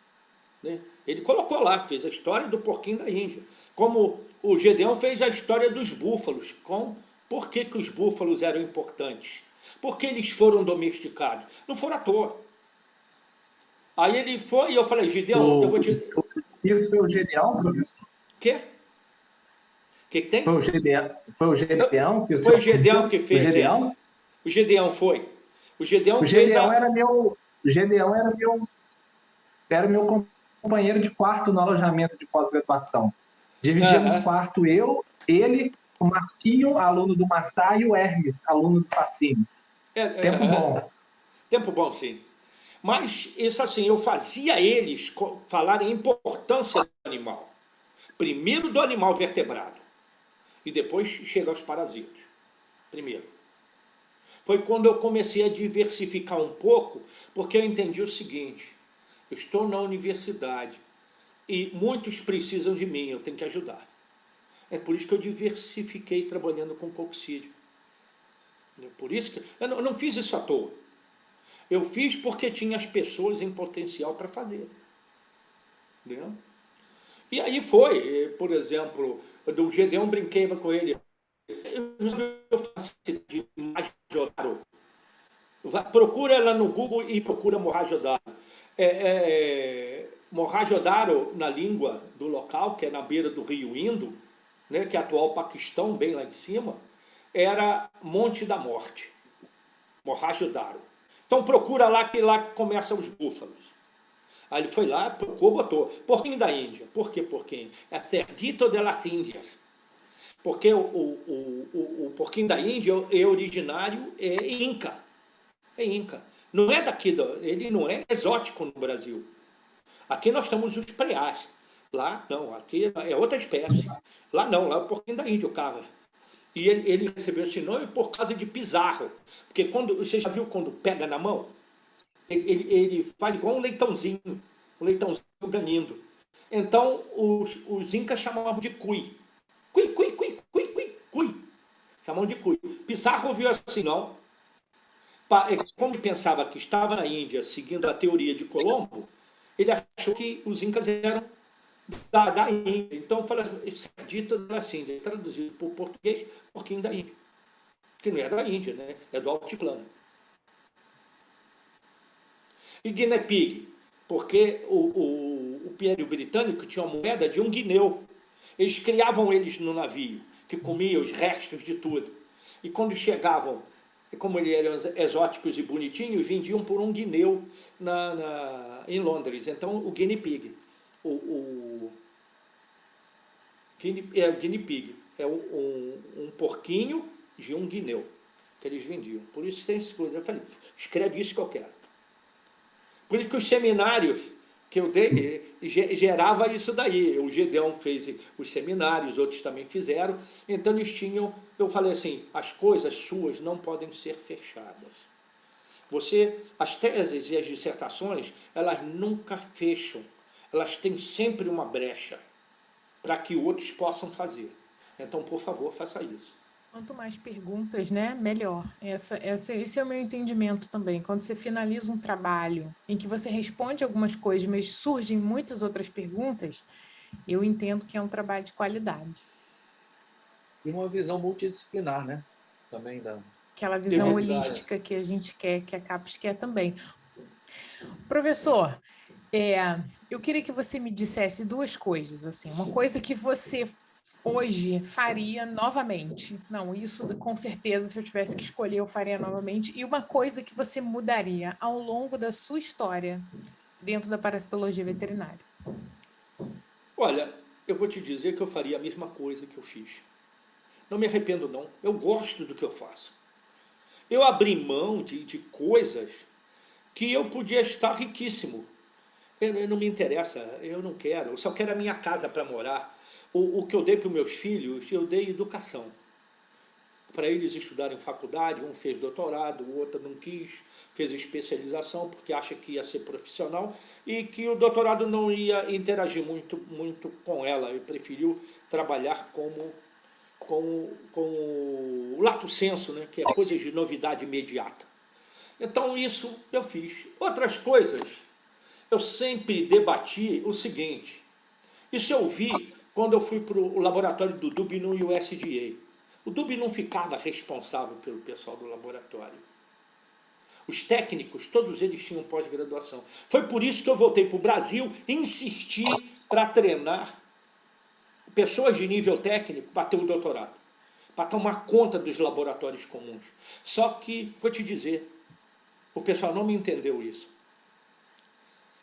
Speaker 2: Né? Ele colocou lá, fez a história do porquinho da Índia. Como o Gedeão fez a história dos búfalos, por que os búfalos eram importantes. Por que eles foram domesticados? Não foram à toa. Aí ele foi e eu falei, Gedeão, eu vou te...
Speaker 4: Isso foi o Gedeão, professor?
Speaker 2: Quê? O que tem?
Speaker 4: Foi o Gedeão que
Speaker 2: foi o Gedeão que fez.
Speaker 4: O Gedeão?
Speaker 2: O Gedeão foi. O Gedeão
Speaker 4: era meu companheiro de quarto no alojamento de pós-graduação. Dividimos quarto ele, o Marquinho, aluno do Massá, e o Hermes, aluno do Facine. Tempo bom.
Speaker 2: Tempo bom, sim. Mas isso assim, eu fazia eles falarem a importância do animal. Primeiro do animal vertebrado. E depois chega aos parasitas. Primeiro. Foi quando eu comecei a diversificar um pouco, porque eu entendi o seguinte, eu estou na universidade e muitos precisam de mim, eu tenho que ajudar. É por isso que eu diversifiquei trabalhando com coccidídeo. Por isso que eu não fiz isso à toa. Eu fiz porque tinha as pessoas em potencial para fazer. Entendeu? E aí foi, por exemplo, do Gedeão brinquei com ele. eu faço de Mohenjo-Daro. Procura ela no Google e procura Mohenjo-Daro. Mohenjo-Daro, na língua do local, que é na beira do rio Indo, né, que é atual Paquistão, bem lá em cima, era Monte da Morte. Mohenjo-Daro. Então procura lá, que lá começam os búfalos. Aí ele foi lá, procurou, botou porquinho da Índia. Por que porquinho? É Cerdito de las Índias. Porque o porquinho da Índia é originário, é Inca. É Inca. Não é daqui, ele não é exótico no Brasil. Aqui nós temos os preás. Lá não, aqui é outra espécie. Lá não, lá é o porquinho da Índia, o cava. E ele recebeu esse nome por causa de Pizarro. Porque você já viu quando pega na mão? Ele faz igual um leitãozinho ganindo. Então, os incas chamavam de cuy. Cuy, cuy, cuy, cuy, cuy, cuy. Chamavam de cuy. Pizarro viu assim, não. Como ele pensava que estava na Índia, seguindo a teoria de Colombo, ele achou que os incas eram da Índia. Então, fala dito assim, traduzido para o português, porquinho da Índia. Que não é da Índia, né? É do altiplano. E Guinea Pig, porque o Império Britânico tinha uma moeda de um guineu. Eles criavam eles no navio, que comia os restos de tudo. E quando chegavam, como eles eram exóticos e bonitinhos, vendiam por um guineu em Londres. Então, o Guinea Pig. O Guinea Pig é um porquinho de um guineu que eles vendiam. Por isso tem essas coisas. Eu falei, escreve isso que eu quero. Por isso que os seminários que eu dei gerava isso daí. O Gedeão fez os seminários, outros também fizeram. Então eles tinham, eu falei assim, as coisas suas não podem ser fechadas. As teses e as dissertações, elas nunca fecham. Elas têm sempre uma brecha para que outros possam fazer. Então, por favor, faça isso.
Speaker 1: Quanto mais perguntas, né, melhor. Esse é o meu entendimento também. Quando você finaliza um trabalho em que você responde algumas coisas, mas surgem muitas outras perguntas, eu entendo que é um trabalho de qualidade.
Speaker 3: E uma visão multidisciplinar, né? Também da...
Speaker 1: Aquela visão holística que a gente quer, que a CAPES quer também. Professor, eu queria que você me dissesse duas coisas, assim. Uma coisa que você hoje faria novamente. Não, isso com certeza, se eu tivesse que escolher, eu faria novamente. E uma coisa que você mudaria ao longo da sua história dentro da parasitologia veterinária.
Speaker 2: Olha, eu vou te dizer que eu faria a mesma coisa que eu fiz. Não me arrependo, não. Eu gosto do que eu faço. Eu abri mão de coisas que eu podia estar riquíssimo. Não me interessa, eu não quero. Eu só quero a minha casa para morar. O que eu dei para os meus filhos, eu dei educação. Para eles estudarem faculdade, um fez doutorado, o outro não quis, fez especialização porque acha que ia ser profissional e que o doutorado não ia interagir muito com ela. Ele preferiu trabalhar com o lato sensu, né, que é coisas de novidade imediata. Então isso eu fiz. Outras coisas, eu sempre debati o seguinte, isso eu vi quando eu fui para o laboratório do Dube no USDA. O Dube não ficava responsável pelo pessoal do laboratório. Os técnicos, todos eles tinham pós-graduação. Foi por isso que eu voltei para o Brasil e insisti para treinar pessoas de nível técnico para ter o doutorado, para tomar conta dos laboratórios comuns. Só que, vou te dizer, o pessoal não me entendeu isso.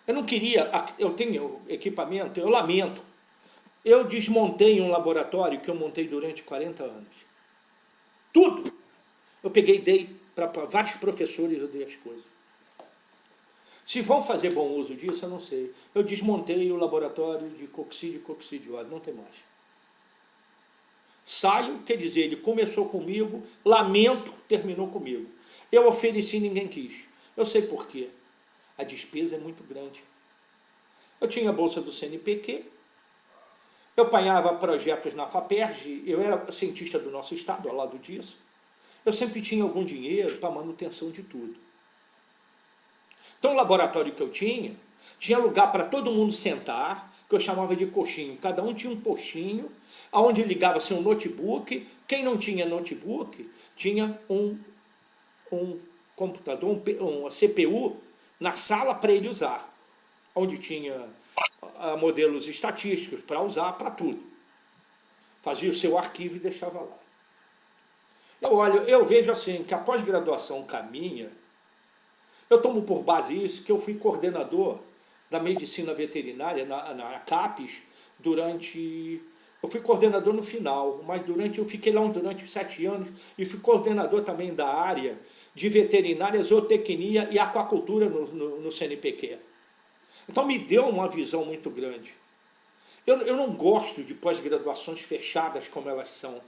Speaker 2: Eu não queria, eu tenho equipamento, eu lamento. Eu desmontei um laboratório que eu montei durante 40 anos. Tudo! Eu peguei e dei para vários professores, eu dei as coisas. Se vão fazer bom uso disso, eu não sei. Eu desmontei o laboratório de coxídeo e coccidiose, não tem mais. Saio, quer dizer, ele começou comigo, lamento, terminou comigo. Eu ofereci, ninguém quis. Eu sei por quê. A despesa é muito grande. Eu tinha a bolsa do CNPq, eu apanhava projetos na FAPERJ, eu era cientista do nosso estado, ao lado disso. Eu sempre tinha algum dinheiro para manutenção de tudo. Então o laboratório que eu tinha lugar para todo mundo sentar, que eu chamava de coxinho. Cada um tinha um coxinho, onde ligava-se um notebook. Quem não tinha notebook tinha um computador, uma CPU na sala para ele usar, onde tinha modelos estatísticos para usar para tudo. Fazia o seu arquivo e deixava lá. Eu vejo assim, que a pós-graduação caminha, eu tomo por base isso, que eu fui coordenador da medicina veterinária na CAPES eu fui coordenador no final, mas eu fiquei lá durante 7 anos e fui coordenador também da área de veterinária, zootecnia e aquacultura no CNPq. Então me deu uma visão muito grande. Eu não gosto de pós-graduações fechadas como elas são.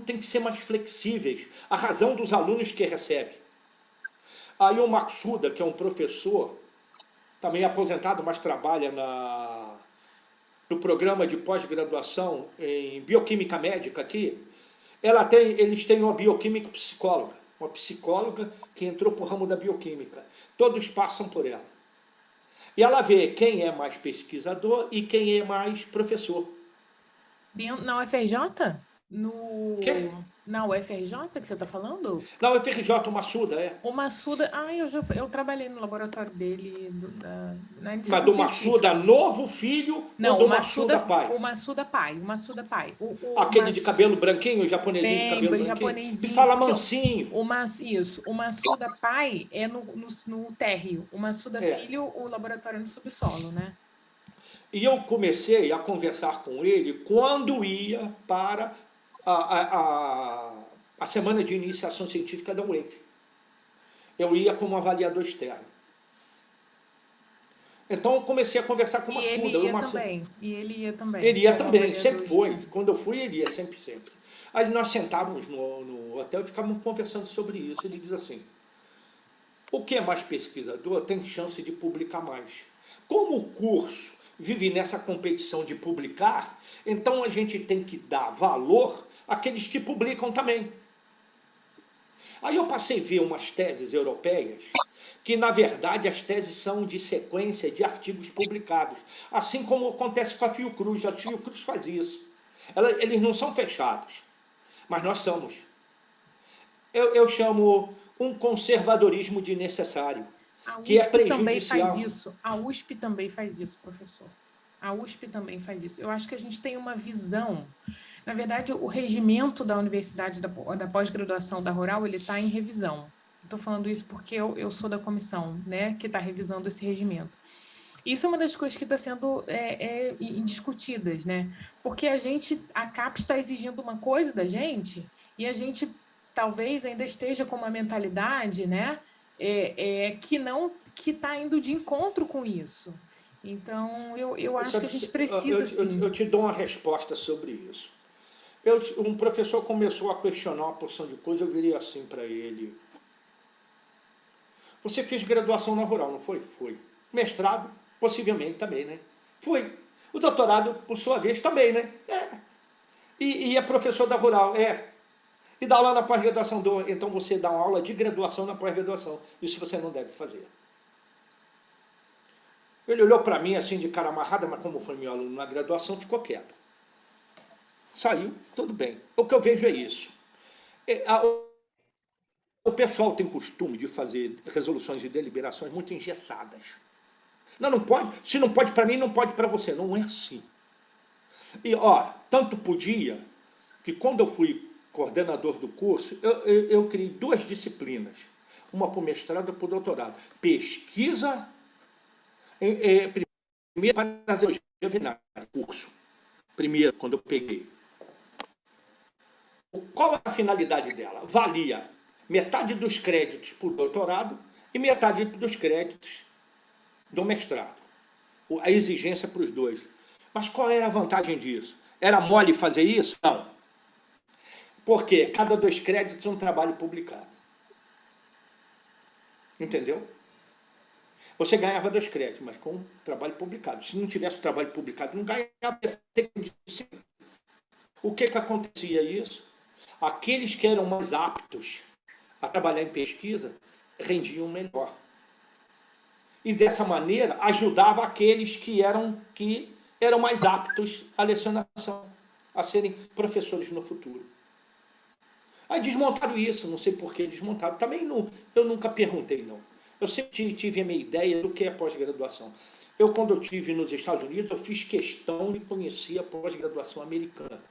Speaker 2: Têm que ser mais flexíveis, a razão dos alunos que recebem. Aí o Maxuda, que é um professor, também aposentado, mas trabalha no programa de pós-graduação em bioquímica médica aqui, eles têm uma bioquímica psicóloga, uma psicóloga que entrou para o ramo da bioquímica. Todos passam por ela. E ela vê quem é mais pesquisador e quem é mais professor.
Speaker 1: Na UFRJ?
Speaker 2: Quê?
Speaker 1: Na UFRJ que você está falando?
Speaker 2: Na UFRJ, o Massuda,
Speaker 1: O Massuda, eu trabalhei no laboratório dele, na iniciação
Speaker 2: Mas do
Speaker 1: científica.
Speaker 2: Massuda novo filho ou do Massuda pai?
Speaker 1: O Massuda pai.
Speaker 2: Aquele de cabelo branquinho, o japonesinho de cabelo branquinho?
Speaker 1: Japonesinho.
Speaker 2: Me fala mansinho.
Speaker 1: O Massuda pai é no térreo. O Massuda filho, o laboratório no subsolo, né?
Speaker 2: E eu comecei a conversar com ele quando ia para a semana de iniciação científica da UENF. Eu ia como avaliador externo. Então eu comecei a conversar com o Massuda.
Speaker 1: E ele ia também.
Speaker 2: Ele ia também, sempre foi. Quando eu fui, ele ia sempre. Aí nós sentávamos no hotel e ficávamos conversando sobre isso. Ele diz assim, o que é mais pesquisador tem chance de publicar mais. Como o curso vive nessa competição de publicar, então a gente tem que dar valor àqueles que publicam também. Aí eu passei a ver umas teses europeias, que na verdade as teses são de sequência de artigos publicados, assim como acontece com a Fiocruz. A Fiocruz faz isso. Eles não são fechados, mas nós somos. Eu chamo um conservadorismo de necessário, que é prejudicial.
Speaker 1: A USP também faz isso, professor. A USP também faz isso. Eu acho que a gente tem uma visão. Na verdade, o regimento da universidade, da pós-graduação da Rural, ele está em revisão. Estou falando isso porque eu sou da comissão, né, que está revisando esse regimento. Isso é uma das coisas que está sendo discutidas, né? Porque a CAPES está exigindo uma coisa da gente e a gente talvez ainda esteja com uma mentalidade, né, que está indo de encontro com isso. Então, eu acho que a gente precisa, sim.
Speaker 2: Eu te dou uma resposta sobre isso. Um professor começou a questionar uma porção de coisas, eu virei assim para ele. Você fez graduação na Rural, não foi? Foi. Mestrado, possivelmente também, né? Foi. O doutorado, por sua vez, também, né? E é professor da Rural, E dá aula na pós-graduação, então você dá uma aula de graduação na pós-graduação. Isso você não deve fazer. Ele olhou para mim assim de cara amarrada, mas como foi meu aluno na graduação, ficou quieto. Saiu, tudo bem. O que eu vejo é isso. O pessoal tem costume de fazer resoluções e deliberações muito engessadas. Não pode. Se não pode para mim, não pode para você. Não é assim. E, tanto podia que quando eu fui coordenador do curso, eu criei 2 disciplinas. Uma para o mestrado e para o doutorado. Pesquisa, primeiro para a zoologia veterinária, curso. Primeiro, quando eu peguei. Qual é a finalidade dela? Valia metade dos créditos para o doutorado e metade dos créditos do mestrado. A exigência para os 2. Mas qual era a vantagem disso? Era mole fazer isso? Não. Porque cada 2 créditos é um trabalho publicado. Entendeu? Você ganhava 2 créditos, mas com trabalho publicado. Se não tivesse o trabalho publicado, não ganhava. O que acontecia isso? Aqueles que eram mais aptos a trabalhar em pesquisa rendiam melhor. E dessa maneira ajudava aqueles que eram mais aptos à lecionação, a serem professores no futuro. Aí desmontaram isso, não sei por que desmontaram. Também não, eu nunca perguntei, não. Eu sempre tive a minha ideia do que é pós-graduação. Quando eu estive nos Estados Unidos, eu fiz questão de conhecer a pós-graduação americana,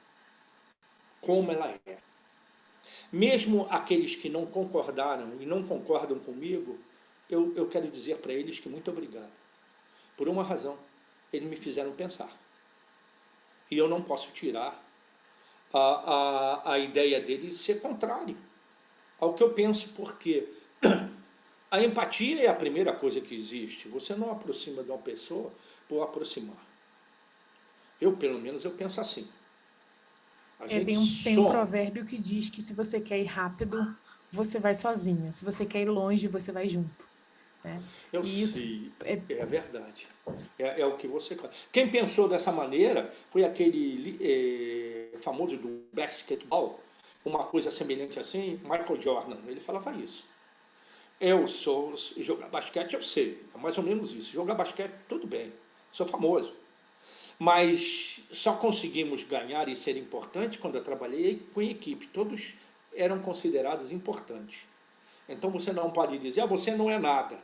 Speaker 2: como ela é. Mesmo aqueles que não concordaram e não concordam comigo, eu quero dizer para eles que muito obrigado. Por uma razão, eles me fizeram pensar. E eu não posso tirar a ideia deles de ser contrário ao que eu penso, porque a empatia é a primeira coisa que existe. Você não aproxima de uma pessoa por aproximar. Pelo menos, eu penso assim.
Speaker 1: Tem um provérbio que diz que se você quer ir rápido, você vai sozinho. Se você quer ir longe, você vai junto. Né?
Speaker 2: Eu sei, é verdade. É o que você... Quem pensou dessa maneira foi aquele famoso do basquetebol, uma coisa semelhante assim, Michael Jordan. Ele falava isso. Jogar basquete eu sei, é mais ou menos isso. Jogar basquete, tudo bem, sou famoso. Mas só conseguimos ganhar e ser importante quando eu trabalhei com equipe. Todos eram considerados importantes. Então você não pode dizer, você não é nada.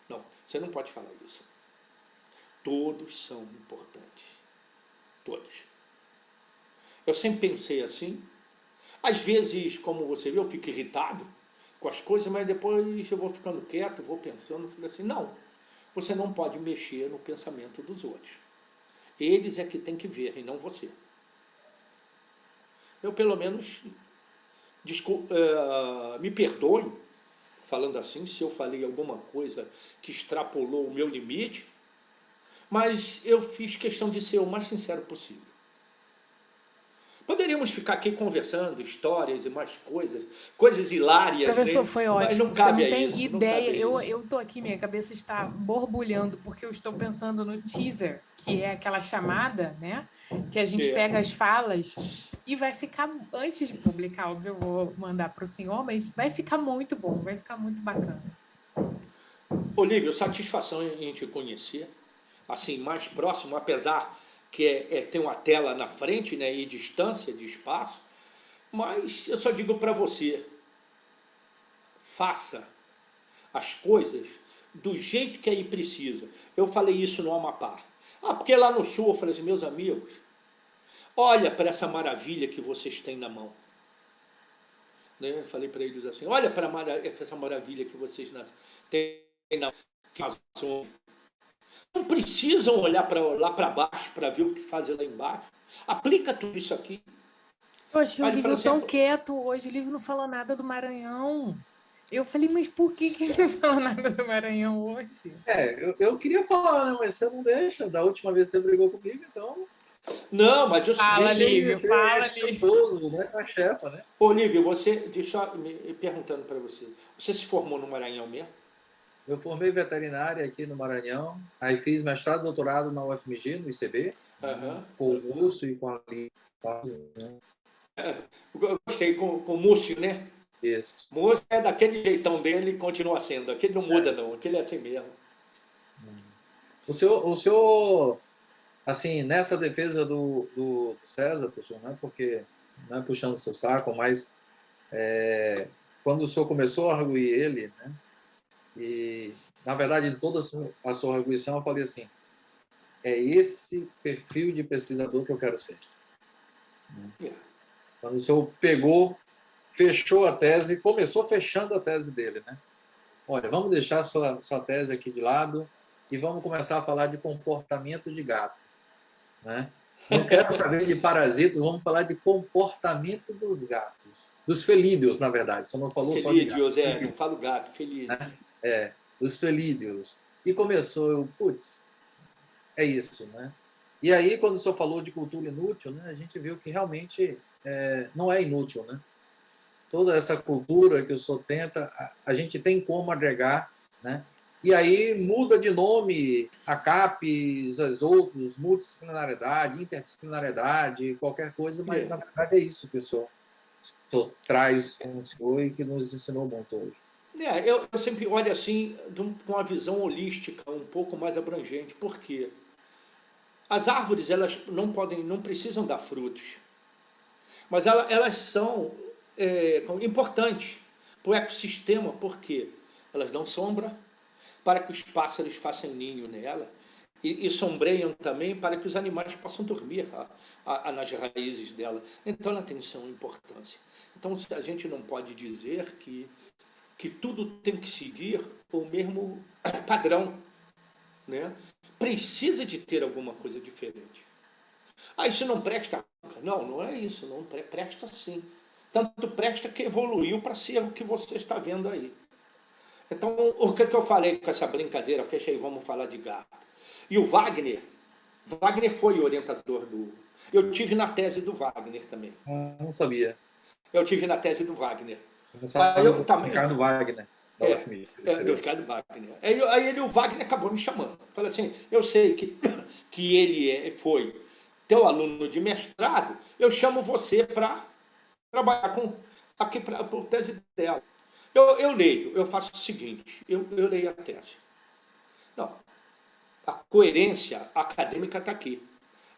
Speaker 2: Não, você não pode falar isso. Todos são importantes. Todos. Eu sempre pensei assim. Às vezes, como você vê, eu fico irritado com as coisas, mas depois eu vou ficando quieto, vou pensando, falei assim, não, você não pode mexer no pensamento dos outros. Eles é que tem que ver, e não você. Eu, pelo menos, me perdoe, falando assim, se eu falei alguma coisa que extrapolou o meu limite, mas eu fiz questão de ser o mais sincero possível. Poderíamos ficar aqui conversando, histórias e mais coisas hilárias,
Speaker 1: Professor,
Speaker 2: né?
Speaker 1: foi
Speaker 2: Mas
Speaker 1: ótimo.
Speaker 2: não
Speaker 1: Você
Speaker 2: cabe
Speaker 1: não
Speaker 2: a
Speaker 1: tem
Speaker 2: isso. Não cabe
Speaker 1: ideia.
Speaker 2: a isso.
Speaker 1: Eu tô aqui, minha cabeça está borbulhando, porque eu estou pensando no teaser, que é aquela chamada, né? Que a gente pega as falas e vai ficar, antes de publicar, óbvio, eu vou mandar para o senhor, mas vai ficar muito bom, vai ficar muito bacana.
Speaker 2: Olívio, satisfação em te conhecer, assim, mais próximo, apesar que tem uma tela na frente, né, e distância de espaço, mas eu só digo para você, faça as coisas do jeito que aí precisa. Eu falei isso no Amapá. Porque lá no Sul eu falei assim, meus amigos, olha para essa maravilha que vocês têm na mão. Né? Eu falei para eles assim, olha para essa maravilha que vocês têm na mão. Não precisam olhar lá para baixo para ver o que fazer lá embaixo. Aplica tudo isso aqui.
Speaker 1: Eu achei o livro
Speaker 2: assim,
Speaker 1: tão quieto hoje, o livro não falou nada do Maranhão. Eu falei, mas por que ele não falou nada do Maranhão hoje?
Speaker 3: Eu queria falar, né? Mas você não deixa. Da última vez você brigou comigo, então.
Speaker 2: Não, mas eu
Speaker 1: Fala, Lívio, fala, Lívio.
Speaker 3: Né, com a chefa, né?
Speaker 2: Olívio, deixa eu me perguntando para você. Você se formou no Maranhão mesmo?
Speaker 3: Eu formei veterinária aqui no Maranhão, aí fiz mestrado e doutorado na UFMG, no ICB, com o Múcio e com a Lívia.
Speaker 2: Eu gostei com o Múcio, né?
Speaker 3: Isso.
Speaker 2: Múcio é daquele jeitão dele e continua sendo. Aquele não muda, não. Aquele é assim mesmo.
Speaker 3: O senhor assim, nessa defesa do César, professor, não é puxando o seu saco, mas quando o senhor começou a arguir ele, né? E, na verdade, em toda a sua arguição, eu falei assim, é esse perfil de pesquisador que eu quero ser. Quando o senhor fechou a tese, começou fechando a tese dele, né? Olha, vamos deixar a sua tese aqui de lado e vamos começar a falar de comportamento de gato, né? Não quero saber de parasitos, vamos falar de comportamento dos gatos, dos felídeos, na verdade, só não falou
Speaker 2: felídeos,
Speaker 3: só de gato.
Speaker 2: não falo gato, felídeos.
Speaker 3: Os felídeos. E começou, é isso, né? E aí, quando o senhor falou de cultura inútil, né, a gente viu que realmente não é inútil, né? Toda essa cultura que o senhor tenta, a gente tem como agregar, né? E aí muda de nome a CAPES, as outros, multidisciplinariedade, interdisciplinariedade, qualquer coisa, mas na verdade é isso que o senhor traz com o senhor e que nos ensinou muito hoje.
Speaker 2: Eu sempre olho assim, com uma visão holística, um pouco mais abrangente. Por quê? As árvores, elas não precisam dar frutos, mas elas são importantes para o ecossistema, porque elas dão sombra para que os pássaros façam ninho nela e sombreiam também para que os animais possam dormir nas raízes dela. Então ela tem sua importância. Então a gente não pode dizer que tudo tem que seguir o mesmo padrão, né? Precisa de ter alguma coisa diferente. Isso não presta? Não, não é isso, não presta sim. Tanto presta que evoluiu para ser o que você está vendo aí. Então, o que eu falei com essa brincadeira, fecha aí, vamos falar de gato. E o Wagner foi o orientador do... Eu tive na tese do Wagner também.
Speaker 3: Não sabia.
Speaker 2: Eu tive na tese do Wagner.
Speaker 3: Eu não sabia do Ricardo Wagner, da UFMG.
Speaker 2: Do Ricardo Wagner. Aí o Wagner acabou me chamando. Falei assim, eu sei que ele foi teu aluno de mestrado, eu chamo você para trabalhar aqui para a tese dela. Eu leio, eu faço o seguinte, eu leio a tese. Não, a coerência acadêmica está aqui,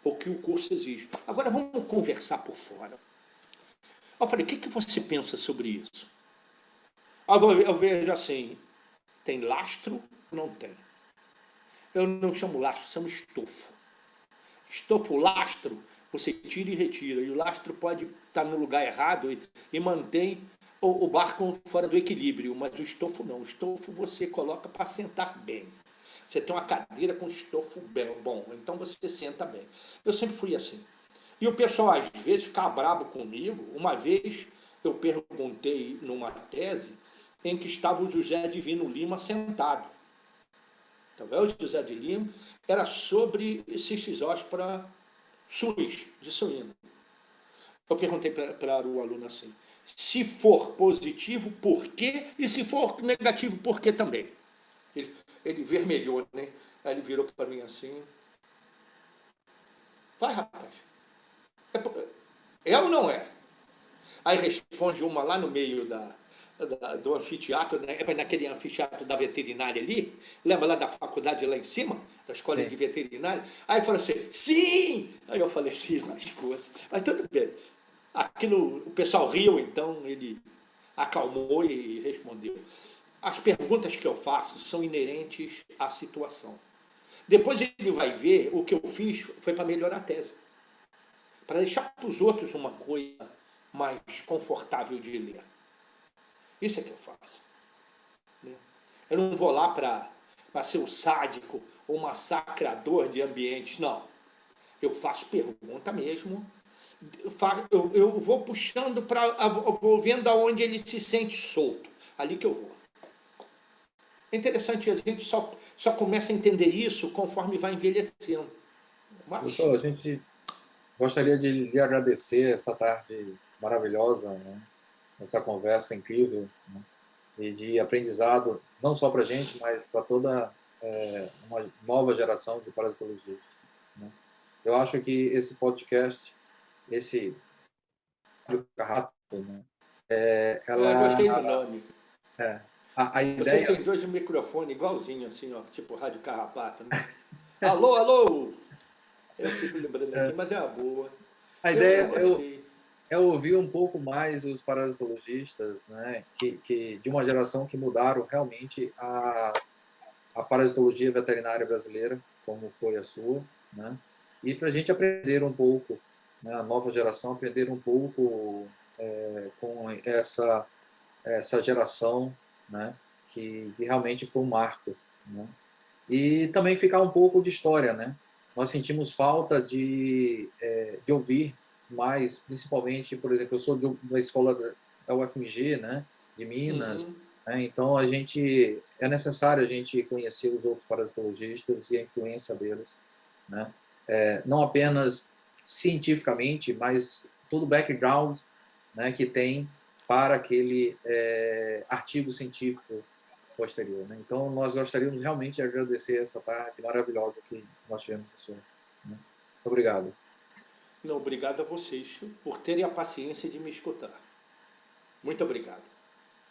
Speaker 2: o que o curso exige. Agora vamos conversar por fora. Eu falei, o que você pensa sobre isso? Eu vejo assim, tem lastro ou não tem? Eu não chamo lastro, chamo estofo. Estofo, lastro, você tira e retira. E o lastro pode estar no lugar errado e mantém o barco fora do equilíbrio. Mas o estofo não. O estofo você coloca para sentar bem. Você tem uma cadeira com estofo bom, então você senta bem. Eu sempre fui assim. E o pessoal às vezes fica bravo comigo. Uma vez eu perguntei numa tese em que estava o José Divino Lima sentado. Então, o José de Lima era sobre cistisóspora suis, de suíno. Eu perguntei para o aluno assim, se for positivo, por quê? E se for negativo, por quê também? Ele vermelhou, né? Aí ele virou para mim assim, vai, rapaz, é ou não é? Aí responde uma lá no meio do anfiteatro, né? Vai naquele anfiteatro da veterinária ali, lembra lá da faculdade lá em cima, da escola
Speaker 3: Sim.
Speaker 2: de veterinária? Aí falou assim, sim! Aí eu falei assim, mas tudo bem. Aquilo, o pessoal riu, então ele acalmou e respondeu. As perguntas que eu faço são inerentes à situação. Depois ele vai ver o que eu fiz foi para melhorar a tese. Para deixar para os outros uma coisa mais confortável de ler. Isso é que eu faço. Eu não vou lá para ser um sádico ou massacrador de ambientes, não. Eu faço pergunta mesmo. Eu vou puxando vou vendo aonde ele se sente solto. Ali que eu vou. É interessante, a gente só começa a entender isso conforme vai envelhecendo.
Speaker 3: Professor, a gente gostaria de lhe agradecer essa tarde maravilhosa, né? Essa conversa incrível, né? E de aprendizado, não só para a gente, mas para toda uma nova geração de parasitologistas, né? Eu acho que esse podcast, esse Carrapato, né?
Speaker 2: Eu gostei do nome.
Speaker 3: A
Speaker 2: Vocês
Speaker 3: ideia...
Speaker 2: têm dois microfones igualzinho, assim, ó, tipo Rádio Carrapato, né? Alô, alô! Eu fico lembrando assim, mas é uma boa.
Speaker 3: A
Speaker 2: Eu
Speaker 3: ideia
Speaker 2: gostei.
Speaker 3: é ouvir um pouco mais os parasitologistas, né, que de uma geração que mudaram realmente a parasitologia veterinária brasileira, como foi a sua, né, e para a gente aprender um pouco, né, a nova geração aprender um pouco com essa geração, né, que realmente foi um marco, né, e também ficar um pouco de história, né. Nós sentimos falta de ouvir mais, principalmente, por exemplo, eu sou de uma escola da UFMG, né, de Minas, né, então é necessário a gente conhecer os outros parasitologistas e a influência deles, né, não apenas cientificamente, mas todo o background, né, que tem para aquele artigo científico posterior, né? Então, nós gostaríamos realmente de agradecer essa tarde maravilhosa que nós tivemos com o senhor, né? Muito obrigado.
Speaker 2: Não, obrigado a vocês por terem a paciência de me escutar. Muito obrigado.